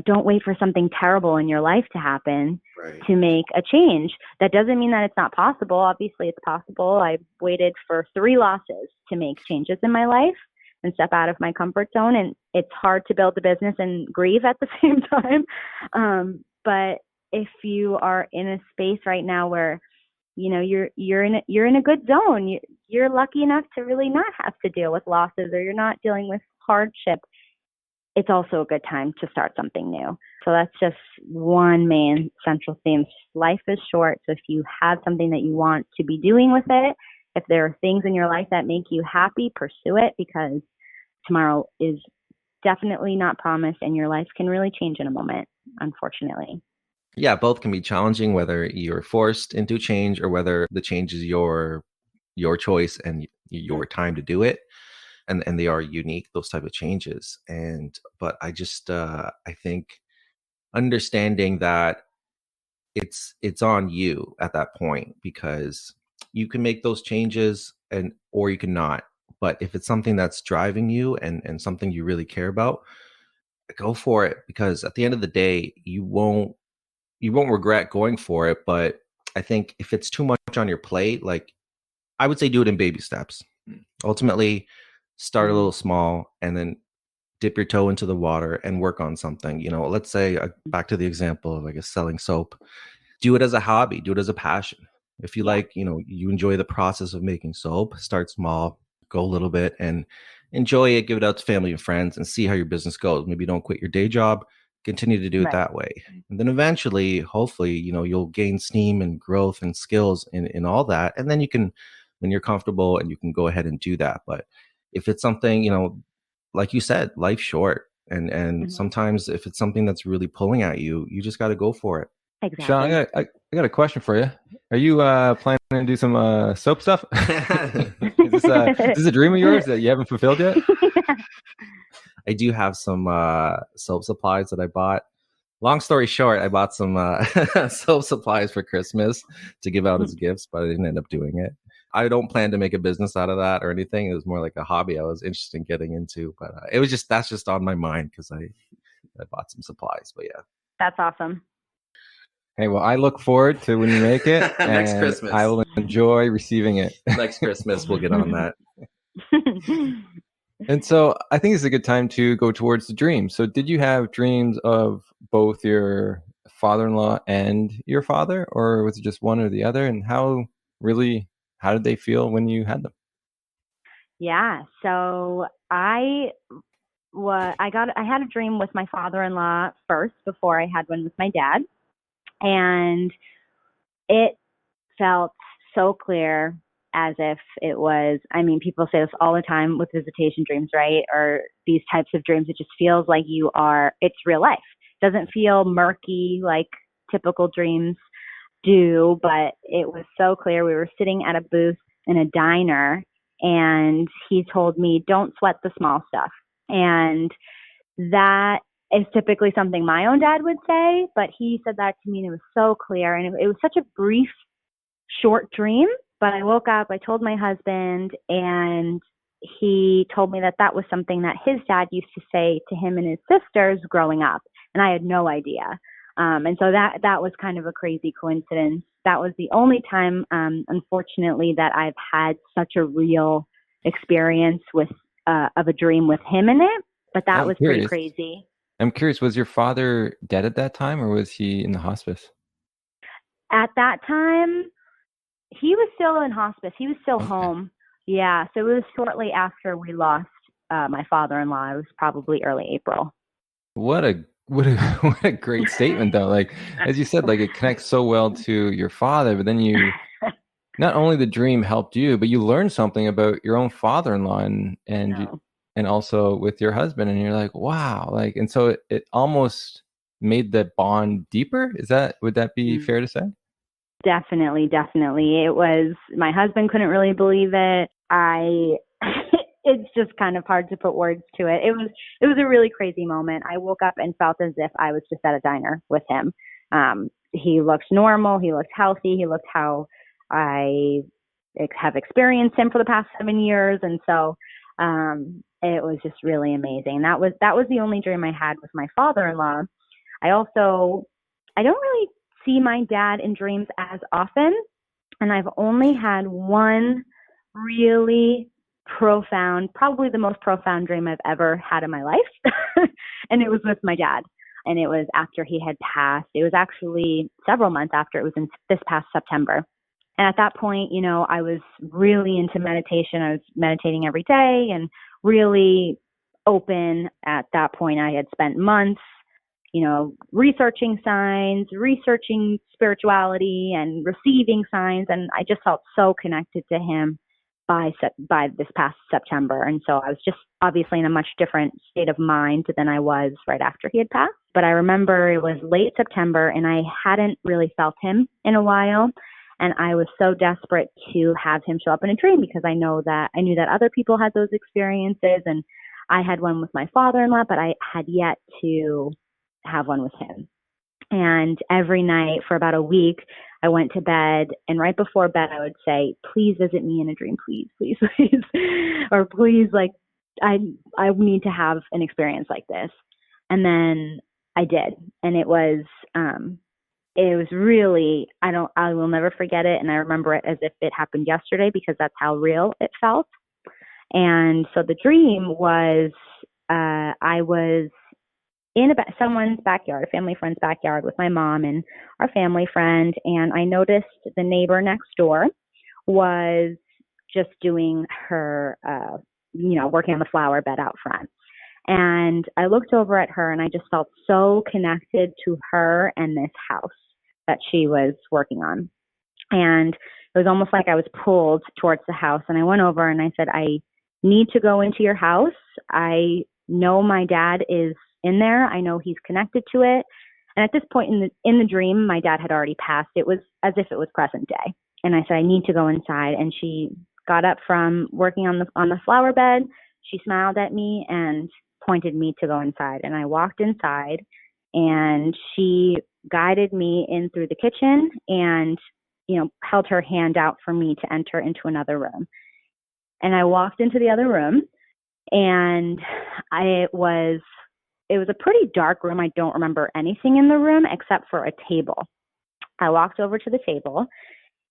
don't wait for something terrible in your life to happen to make a change. That doesn't mean that it's not possible. Obviously, it's possible. I waited for 3 losses to make changes in my life and step out of my comfort zone. And it's hard to build a business and grieve at the same time. But if you are in a space right now where you're in a good zone, you're lucky enough to really not have to deal with losses, or you're not dealing with hardship, it's also a good time to start something new. So that's just one main central theme. Life is short. So if you have something that you want to be doing with it, if there are things in your life that make you happy, pursue it, because tomorrow is definitely not promised, and your life can really change in a moment, unfortunately. Yeah, both can be challenging, whether you're forced into change or whether the change is your choice and your time to do it. And they are unique, those type of changes. But I think understanding that it's on you at that point, because you can make those changes or you can not. But if it's something that's driving you and something you really care about, go for it, because at the end of the day, you won't regret going for it. But I think if it's too much on your plate, like, I would say do it in baby steps. Ultimately, start a little small and then dip your toe into the water and work on something. Let's say, back to the example of, I guess, selling soap. Do it as a hobby, do it as a passion. If you like, you enjoy the process of making soap, start small, go a little bit and enjoy it, give it out to family and friends, and see how your business goes. Maybe don't quit your day job, continue to do it that way. And then eventually, hopefully, you'll gain steam and growth and skills in all that. And then you can, when you're comfortable, and you can go ahead and do that. But if it's something, like you said, life's short. And sometimes if it's something that's really pulling at you, you just got to go for it. Exactly. Sean, I got a question for you. Are you planning to do some soap stuff? Is this a dream of yours that you haven't fulfilled yet? I do have some soap supplies that I bought. Long story short, I bought some soap supplies for Christmas to give out as gifts, but I didn't end up doing it. I don't plan to make a business out of that or anything. It was more like a hobby I was interested in getting into, but that's just on my mind because I bought some supplies. But yeah, that's awesome. Hey, well, I look forward to when you make it. Next and Christmas, I will enjoy receiving it. Next Christmas, we'll get on that. And so I think it's a good time to go towards the dreams. So did you have dreams of both your father-in-law and your father, or was it just one or the other? And how did they feel when you had them? Yeah. So I had a dream with my father-in-law first before I had one with my dad. And it felt so clear as if it was, I mean, people say this all the time with visitation dreams, right? Or these types of dreams. It just feels like it's real life. It doesn't feel murky like typical dreams do, but it was so clear. We were sitting at a booth in a diner, and he told me, don't sweat the small stuff. And that is typically something my own dad would say, but he said that to me, and it was so clear. And it was such a brief, short dream. But I woke up, I told my husband, and he told me that that was something that his dad used to say to him and his sisters growing up. And I had no idea. And so that was kind of a crazy coincidence. That was the only time, unfortunately, that I've had such a real experience of a dream with him in it. But that was pretty crazy. I'm curious, was your father dead at that time, or was he in the hospice? At that time, he was still in hospice. He was still home. Yeah. So it was shortly after we lost my father-in-law. It was probably early April. What a great statement, though. Like, as you said, like, it connects so well to your father, but then you, not only the dream helped you, but you learned something about your own father-in-law and also with your husband, and you're like, wow. Like, and so it almost made the bond deeper. Would that be fair to say? Definitely. It was, my husband couldn't really believe it. It's just kind of hard to put words to it. It was a really crazy moment. I woke up and felt as if I was just at a diner with him. He looked normal. He looked healthy. He looked how I have experienced him for the past 7 years. And so, it was just really amazing. That was the only dream I had with my father-in-law. I don't really see my dad in dreams as often. And I've only had one really profound, probably the most profound dream I've ever had in my life. And it was with my dad. And it was after he had passed. It was actually several months after. It was in this past September. And at that point, I was really into meditation. I was meditating every day and really open. At that point, I had spent months, researching signs, researching spirituality and receiving signs. And I just felt so connected to him by this past September. And so I was just obviously in a much different state of mind than I was right after he had passed. But I remember it was late September and I hadn't really felt him in a while. And I was so desperate to have him show up in a dream because I knew that other people had those experiences, and I had one with my father-in-law, but I had yet to have one with him. And every night for about a week, I went to bed, and right before bed, I would say, please visit me in a dream, please, please, please. Or please, like, I need to have an experience like this. And then I did. And it was really, I will never forget it. And I remember it as if it happened yesterday because that's how real it felt. And so the dream was, I was in someone's backyard, a family friend's backyard with my mom and our family friend. And I noticed the neighbor next door was just doing her, working on the flower bed out front. And I looked over at her and I just felt so connected to her and this house that she was working on. And it was almost like I was pulled towards the house. And I went over and I said, I need to go into your house. I know my dad is in there. I know he's connected to it. And at this point in the dream, my dad had already passed. It was as if it was present day. And I said, I need to go inside. And she got up from working on the flower bed. She smiled at me and pointed me to go inside. And I walked inside and she guided me in through the kitchen and, held her hand out for me to enter into another room. And I walked into the other room and it was a pretty dark room. I don't remember anything in the room except for a table. I walked over to the table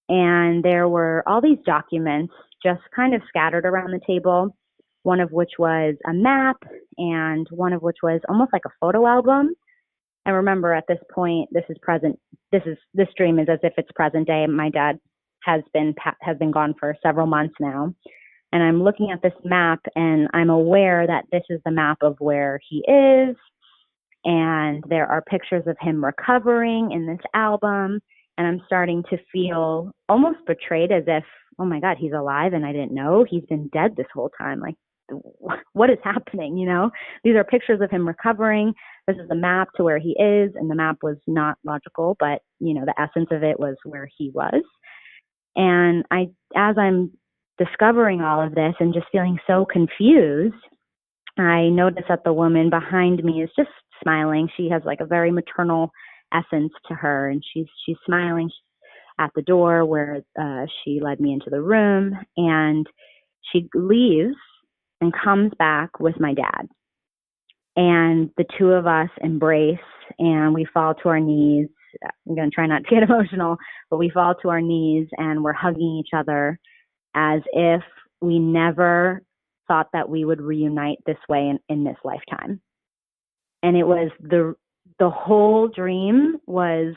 and there were all these documents just kind of scattered around the table, one of which was a map and one of which was almost like a photo album. I remember at this point, this dream is as if it's present day. My dad has been gone for several months now. And I'm looking at this map and I'm aware that this is the map of where he is. And there are pictures of him recovering in this album. And I'm starting to feel almost betrayed, as if oh my God, he's alive and I didn't know. He's been dead this whole time. Like, what is happening? These are pictures of him recovering. This is the map to where he is. And the map was not logical, but the essence of it was where he was. And as I'm discovering all of this and just feeling so confused, I notice that the woman behind me is just smiling. She has like a very maternal essence to her, and she's smiling at the door where she led me into the room, and she leaves and comes back with my dad. And the two of us embrace and we fall to our knees. I'm going to try not to get emotional, but we fall to our knees and we're hugging each other as if we never thought that we would reunite this way in this lifetime. And it was the whole dream was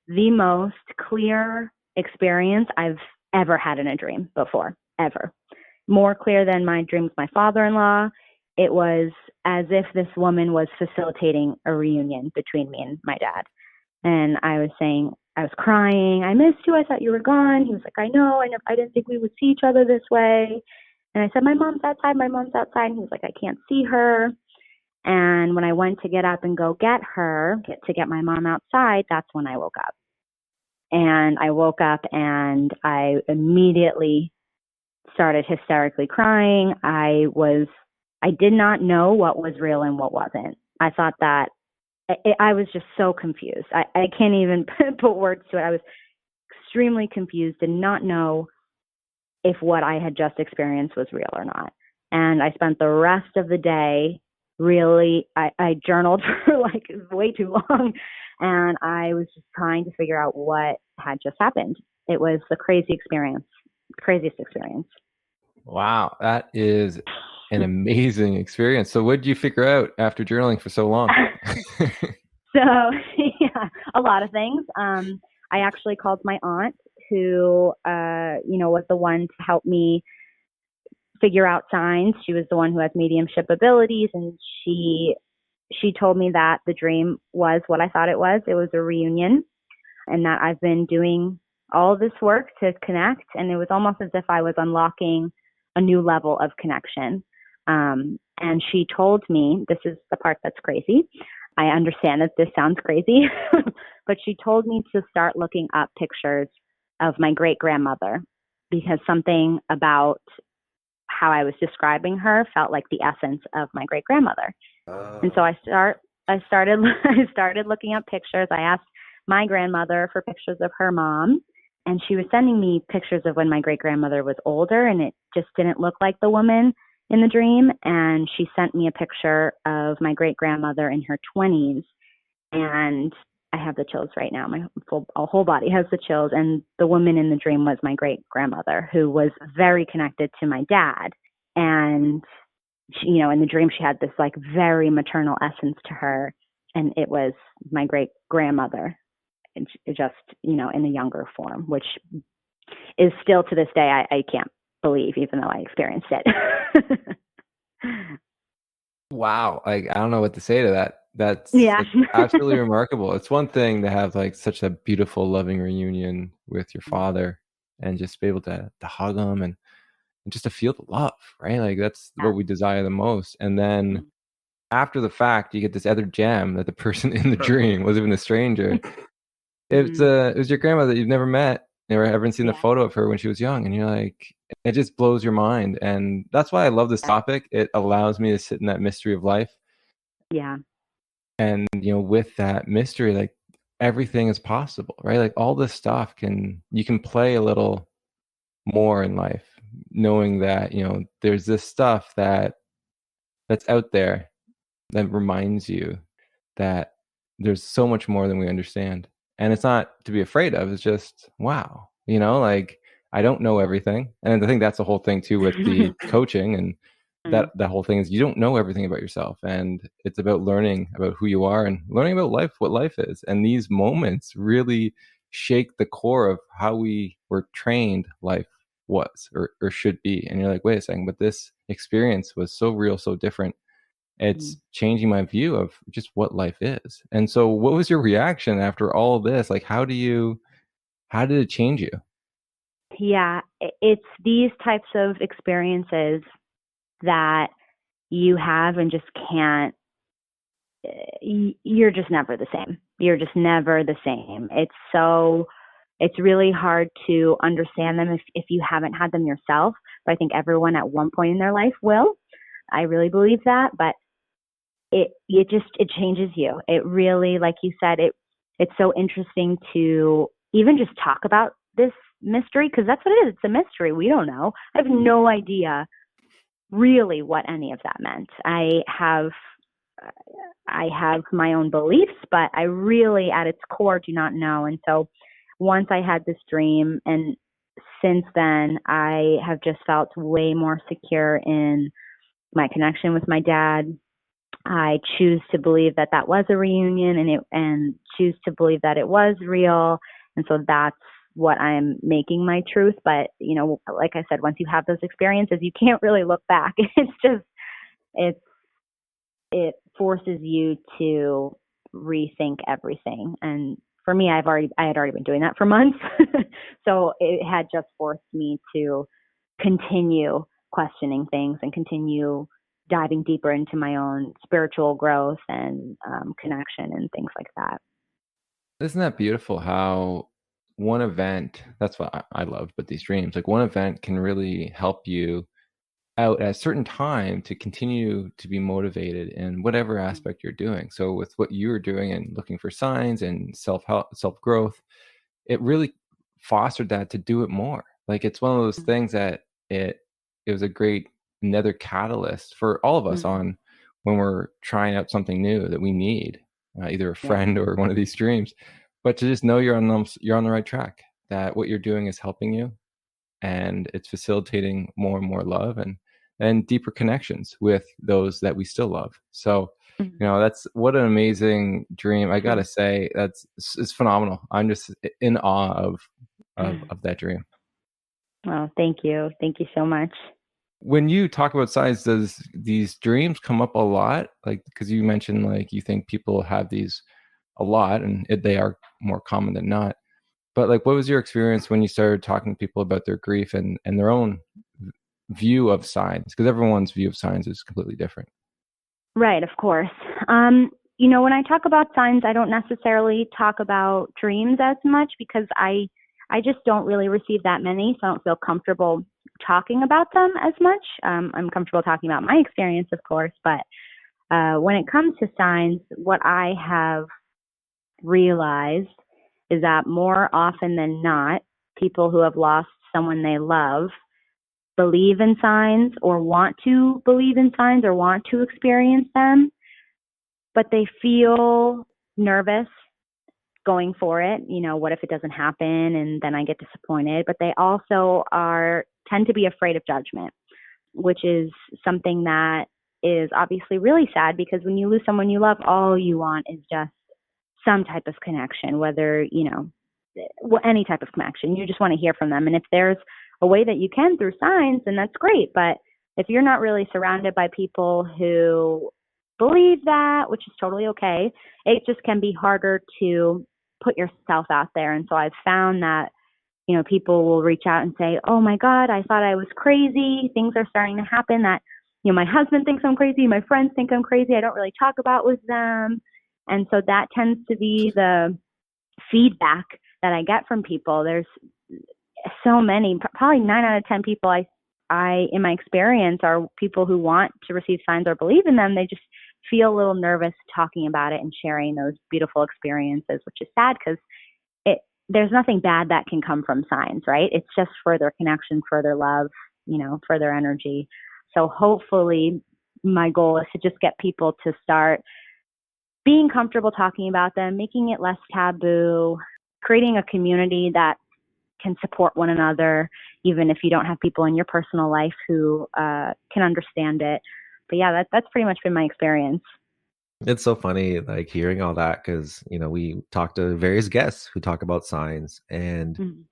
the most clear experience I've ever had in a dream before, ever. More clear than my dream with my father-in-law. It was as if this woman was facilitating a reunion between me and my dad. And I was saying, I was crying, I missed you, I thought you were gone. He was like, I know, I didn't think we would see each other this way. And I said, my mom's outside. And he was like, I can't see her. And when I went to get up and go get my mom outside, that's when I woke up. And I woke up and I immediately started hysterically crying. I did not know what was real and what wasn't. I thought that I was just so confused. I can't even put words to it. I was extremely confused, did not know if what I had just experienced was real or not. And I spent the rest of the day really, I journaled for like way too long, and I was just trying to figure out what had just happened. It was the craziest experience. Wow, that is an amazing experience. So what did you figure out after journaling for so long? So, yeah, a lot of things. I actually called my aunt who, was the one to help me figure out signs. She was the one who has mediumship abilities, and she told me that the dream was what I thought it was. It was a reunion, and that I've been doing all this work to connect, and it was almost as if I was unlocking a new level of connection. And she told me, this is the part that's crazy. I understand that this sounds crazy, but she told me to start looking up pictures of my great-grandmother, because something about how I was describing her felt like the essence of my great-grandmother. And so I started looking up pictures. I asked my grandmother for pictures of her mom, and she was sending me pictures of when my great-grandmother was older, and it just didn't look like the woman in the dream. And she sent me a picture of my great-grandmother in her 20s, and I have the chills right now. My whole body has the chills. And the woman in the dream was my great-grandmother, who was very connected to my dad. And she, in the dream, she had this like very maternal essence to her, and it was my great-grandmother, just, in a younger form, which is still to this day, I can't believe, even though I experienced it. Wow. I don't know what to say to that. That's absolutely remarkable. It's one thing to have like such a beautiful, loving reunion with your father and just be able to hug him and just to feel the love, right? Like that's what we desire the most. And then after the fact, you get this other gem that the person in the dream was even a stranger. It was your grandmother that you've never met, never ever seen the photo of her when she was young, and you're like, it just blows your mind. And that's why I love this topic. It allows me to sit in that mystery of life. Yeah. And with that mystery, like everything is possible, right? Like all this stuff you can play a little more in life, knowing that there's this stuff that's out there that reminds you that there's so much more than we understand. And it's not to be afraid of. It's just, wow, like I don't know everything. And I think that's the whole thing too with the coaching, and that whole thing is you don't know everything about yourself. And it's about learning about who you are and learning about life, what life is. And these moments really shake the core of how we were trained life was or should be. And you're like, wait a second, but this experience was so real, so different. It's changing my view of just what life is. And so what was your reaction after all of this? Like, how did it change you? Yeah, it's these types of experiences that you have and just can't, you're just never the same. You're just never the same. It's really hard to understand them if you haven't had them yourself. But I think everyone at one point in their life will. I really believe that. But it changes you. It really, like you said, it's so interesting to even just talk about this mystery, because that's what it is. It's a mystery. We don't know. I have no idea really what any of that meant. I have my own beliefs, but I really at its core do not know. And so once I had this dream, and since then I have just felt way more secure in my connection with my dad. I choose to believe that that was a reunion, and choose to believe that it was real. And so that's what I'm making my truth. But, like I said, once you have those experiences, you can't really look back. It forces you to rethink everything. And for me, I had already been doing that for months. So it had just forced me to continue questioning things and continue diving deeper into my own spiritual growth and connection and things like that. Isn't that beautiful how one event, that's what I love, but these dreams, like one event can really help you out at a certain time to continue to be motivated in whatever aspect you're doing. So with what you were doing and looking for signs and self-help, self-growth, it really fostered that to do it more. Like it's one of those things that it was a great another catalyst for all of us on when we're trying out something new that we need, either a friend or one of these dreams. But to just know you're on the right track, that what you're doing is helping you, and it's facilitating more and more love and deeper connections with those that we still love. So, that's what an amazing dream. I gotta say, it's phenomenal. I'm just in awe of that dream. Well, thank you. Thank you so much. When you talk about signs, does these dreams come up a lot? Like, because you mentioned like you think people have these a lot, and they are more common than not. But like, what was your experience when you started talking to people about their grief and their own view of signs? Because everyone's view of signs is completely different. Right, of course. When I talk about signs, I don't necessarily talk about dreams as much, because I just don't really receive that many, so I don't feel comfortable talking about them as much. I'm comfortable talking about my experience, of course, but when it comes to signs, what I have realized is that more often than not, people who have lost someone they love believe in signs, or want to believe in signs, or want to experience them, but they feel nervous going for it. What if it doesn't happen and then I get disappointed? But they also tend to be afraid of judgment, which is something that is obviously really sad, because when you lose someone you love, all you want is just some type of connection, whether, any type of connection. You just want to hear from them. And if there's a way that you can through signs, then that's great. But if you're not really surrounded by people who believe that, which is totally okay, it just can be harder to put yourself out there. And so I've found that, people will reach out and say, oh my God, I thought I was crazy. Things are starting to happen that, my husband thinks I'm crazy. My friends think I'm crazy. I don't really talk about with them. And so that tends to be the feedback that I get from people. There's so many, probably 9 out of 10 people I in my experience are people who want to receive signs or believe in them. They just feel a little nervous talking about it and sharing those beautiful experiences, which is sad, because there's nothing bad that can come from signs, right? It's just further connection, further love, further energy. So hopefully my goal is to just get people to start being comfortable talking about them, making it less taboo, creating a community that can support one another, even if you don't have people in your personal life who can understand it. But yeah, that's pretty much been my experience. It's so funny, like hearing all that, because we talk to various guests who talk about signs, and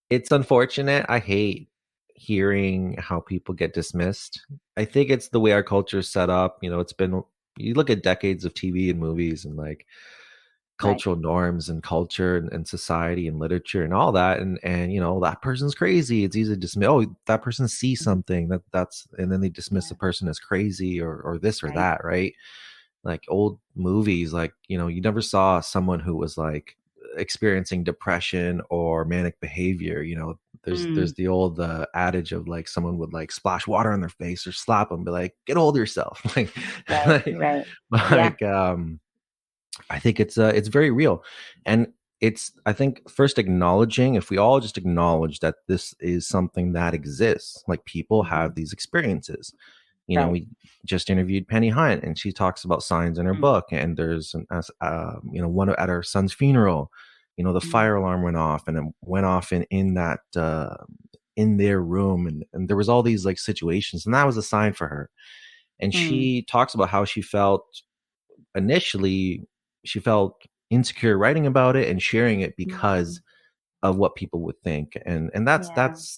it's unfortunate. I hate hearing how people get dismissed. I think it's the way our culture is set up. It's been, you look at decades of TV and movies, and like cultural norms and culture and society and literature and all that. And that person's crazy. It's easy to dismiss. Oh, that person sees something and then they dismiss the person as crazy or this or that, right? Like old movies, like, you never saw someone who was like experiencing depression or manic behavior. There's the old adage of like someone would like splash water on their face or slap them, be like, get hold of yourself. Like, right. like, I think it's very real. And I think first acknowledging, if we all just acknowledge that this is something that exists, like people have these experiences. We just interviewed Penny Hunt, and she talks about signs in her book. And there's one at her son's funeral, the fire alarm went off, and it went off in that in their room, and there was all these like situations, and that was a sign for her. And she talks about how she felt initially. She felt insecure writing about it and sharing it because of what people would think, and that's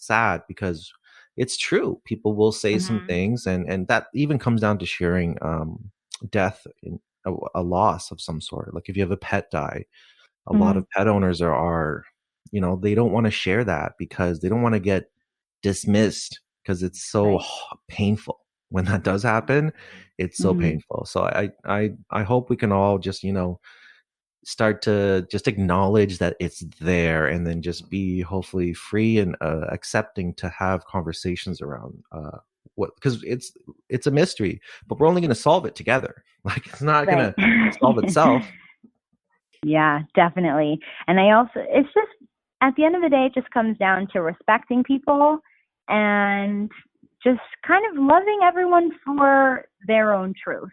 sad, because it's true. People will say some things, and that even comes down to sharing death, in a loss of some sort. Like if you have a pet die, a lot of pet owners are they don't want to share that because they don't want to get dismissed, because it's so painful when that does happen. It's so painful. So I hope we can all just start to just acknowledge that it's there, and then just be hopefully free and accepting to have conversations around because it's a mystery, but we're only going to solve it together. Like it's not going to solve itself. Yeah, definitely. And it's just, at the end of the day, it just comes down to respecting people and just kind of loving everyone for their own truth.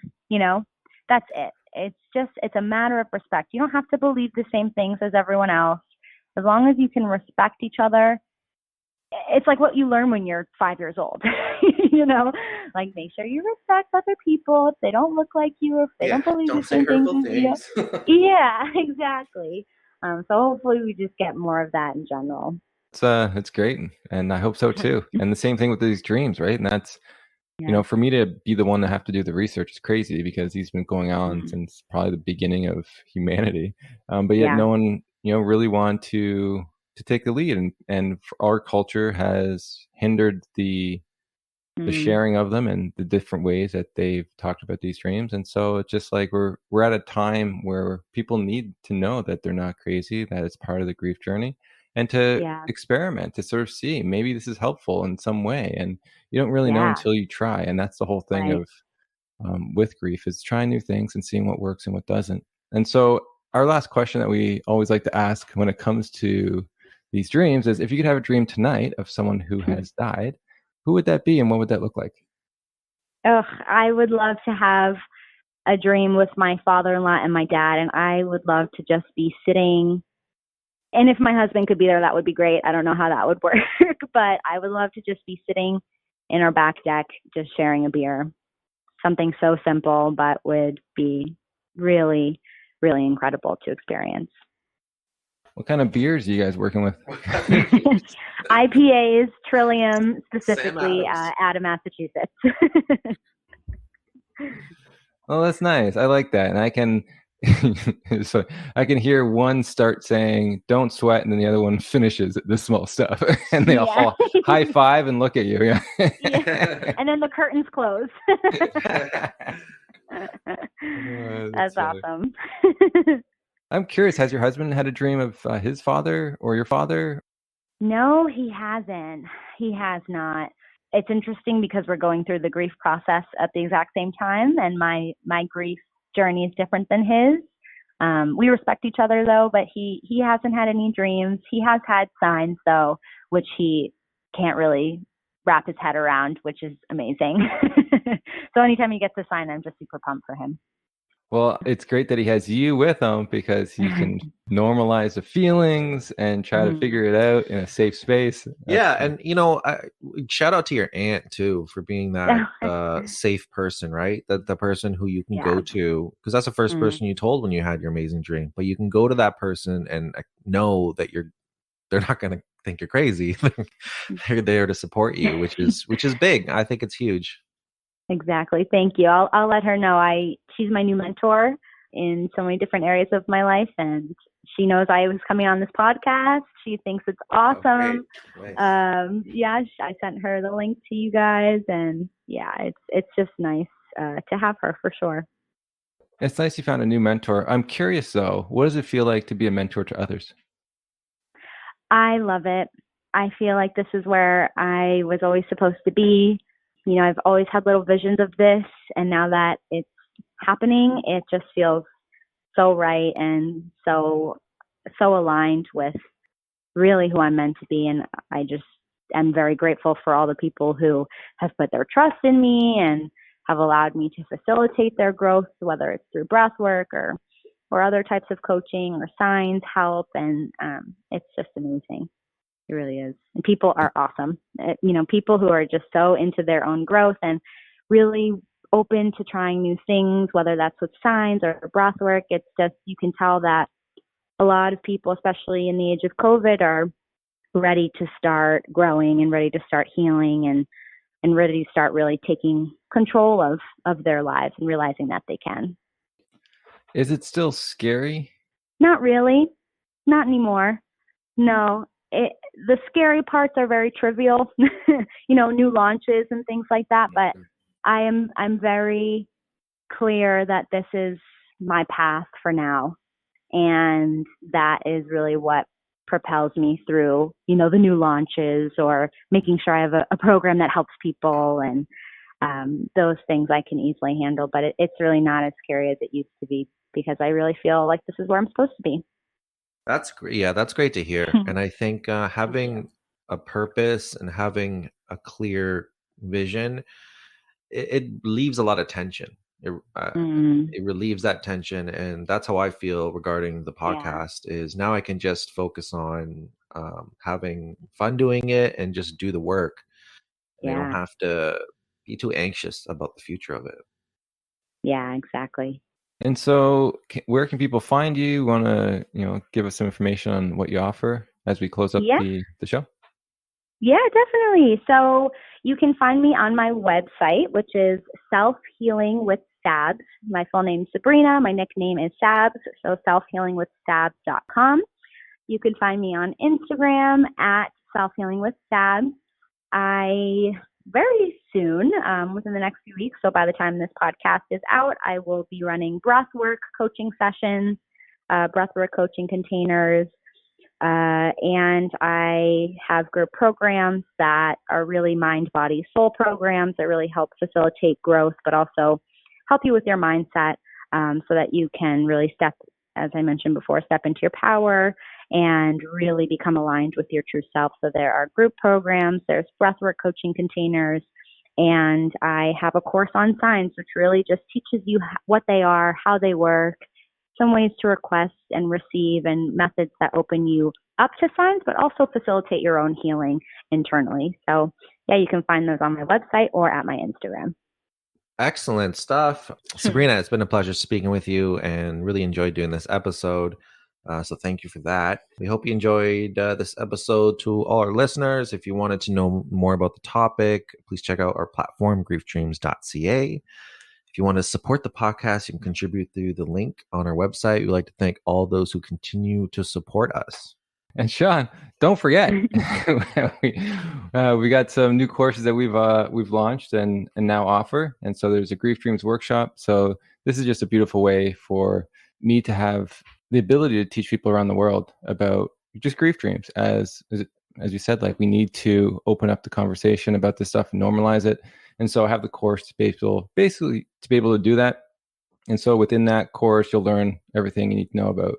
That's it. It's a matter of respect. You don't have to believe the same things as everyone else. As long as you can respect each other. It's like what you learn when you're 5 years old, like make sure you respect other people if they don't look like you, if they don't believe the same things as you. Yeah, exactly. So hopefully we just get more of that in general. It's great. And I hope so too. And the same thing with these dreams, right? And that's, for me to be the one to have to do the research is crazy, because these been going on since probably the beginning of humanity. But yet no one, really want to take the lead. And our culture has hindered the sharing of them and the different ways that they've talked about these dreams. And so it's just like we're at a time where people need to know that they're not crazy, that it's part of the grief journey, and to experiment, to sort of see maybe this is helpful in some way. And you don't really know until you try. And that's the whole thing of with grief, is trying new things and seeing what works and what doesn't. And so our last question that we always like to ask when it comes to these dreams is, if you could have a dream tonight of someone who has died, who would that be and what would that look like? I would love to have a dream with my father-in-law and my dad, and I would love to just be sitting. And if my husband could be there, that would be great. I don't know how that would work, but I would love to just be sitting in our back deck, just sharing a beer. Something so simple, but would be really, really incredible to experience. What kind of beers are you guys working with? IPAs, Trillium, specifically out of Massachusetts. Oh, that's nice. I like that. And I can so I can hear one start saying, don't sweat, and then the other one finishes the small stuff. And they all high five and look at you. Yeah. And then the curtains close. That's awesome. I'm curious, has your husband had a dream of his father or your father? No, he hasn't. He has not. It's interesting because we're going through the grief process at the exact same time, and my grief journey is different than his. We respect each other though, but he hasn't had any dreams. He has had signs though, which he can't really wrap his head around, which is amazing. So anytime he gets a sign, I'm just super pumped for him. Well, it's great that he has you with him, because he can normalize the feelings and try to figure it out in a safe space. And shout out to your aunt too for being that safe person, right? That the person who you can go to, because that's the first person you told when you had your amazing dream. But you can go to that person and know that they're not going to think you're crazy. They're there to support you, which is big. I think it's huge. Exactly. Thank you. I'll let her know. She's my new mentor. in so many different areas of my life. And she knows I was coming on this podcast. She thinks it's awesome. Oh, nice. Yeah, I sent her the link to you guys, and yeah, it's just nice to have her for sure. It's nice you found a new mentor. I'm curious though, what does it feel like to be a mentor to others? I love it. I feel like this is where I was always supposed to be. You know, I've always had little visions of this, and now that it's happening, it just feels so right and so aligned with really who I'm meant to be. And I just am very grateful for all the people who have put their trust in me and have allowed me to facilitate their growth, whether it's through breath work or other types of coaching or signs help. And it's just amazing. It really is. And people are awesome. You know, people who are just so into their own growth and really open to trying new things, whether that's with signs or breath work. It's just, you can tell that a lot of people, especially in the age of COVID, are ready to start growing and ready to start healing and ready to start really taking control of their lives and realizing that they can. Is it still scary? Not really. Not anymore. No. The scary parts are very trivial, you know, new launches and things like that. But I'm very clear that this is my path for now. And that is really what propels me through, you know, the new launches or making sure I have a program that helps people, and those things I can easily handle. But it's really not as scary as it used to be, because I really feel like this is where I'm supposed to be. That's great. Yeah, that's great to hear. And I think having a purpose and having a clear vision, it leaves a lot of tension. It relieves that tension, and that's how I feel regarding the podcast. Is now I can just focus on having fun doing it and just do the work. And I don't have to be too anxious about the future of it. Yeah, exactly. And so where can people find you? Want to, give us some information on what you offer as we close up the show? Yeah, definitely. So you can find me on my website, which is Self-Healing with Sabs. My full name is Sabrina. My nickname is Sabs, so selfhealingwithsabs.com. You can find me on Instagram at selfhealingwithsabs. I very soon, within the next few weeks, so by the time this podcast is out, I will be running breathwork coaching sessions, breathwork coaching containers, and I have group programs that are really mind, body, soul programs that really help facilitate growth, but also help you with your mindset, so that you can really step, as I mentioned before, step into your power and really become aligned with your true self. So there are group programs, there's breathwork coaching containers, and I have a course on signs, which really just teaches you what they are, how they work, some ways to request and receive, and methods that open you up to signs, but also facilitate your own healing internally. So yeah, you can find those on my website or at my Instagram. Excellent stuff. Sabrina, it's been a pleasure speaking with you and really enjoyed doing this episode. So thank you for that. We hope you enjoyed this episode. To all our listeners, if you wanted to know more about the topic, please check out our platform, griefdreams.ca. If you want to support the podcast, you can contribute through the link on our website. We'd like to thank all those who continue to support us. And Sean, don't forget, we got some new courses that we've launched and now offer. And so there's a Grief Dreams workshop. So this is just a beautiful way for me to have the ability to teach people around the world about just grief dreams. As you said, like, we need to open up the conversation about this stuff and normalize it. And so I have the course to be able to do that. And so within that course, you'll learn everything you need to know about,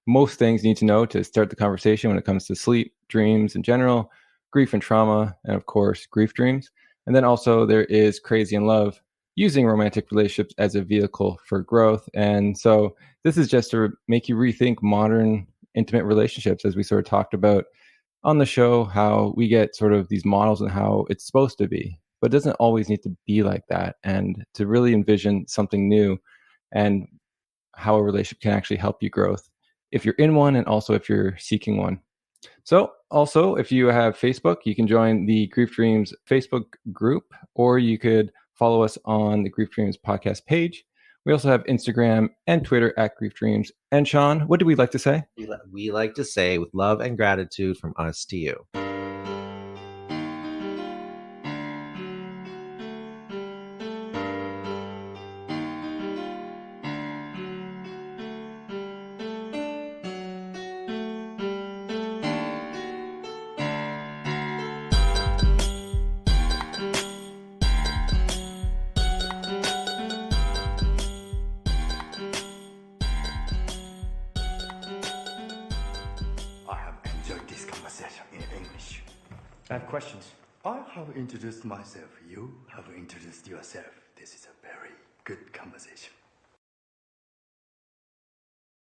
most things you need to know to start the conversation when it comes to sleep, dreams in general, grief and trauma, and of course, grief dreams. And then also there is Crazy in Love, using romantic relationships as a vehicle for growth. And so this is just to make you rethink modern intimate relationships, as we sort of talked about on the show, how we get sort of these models and how it's supposed to be, but it doesn't always need to be like that. And to really envision something new and how a relationship can actually help you growth if you're in one, and also if you're seeking one. So also, if you have Facebook, you can join the Grief Dreams Facebook group, or you could follow us on the Grief Dreams podcast page, We also have Instagram and Twitter at Grief Dreams. And Sean, what do we like to say? We like to say with love and gratitude from us to you. I have questions. I have introduced myself. You have introduced yourself. This is a very good conversation.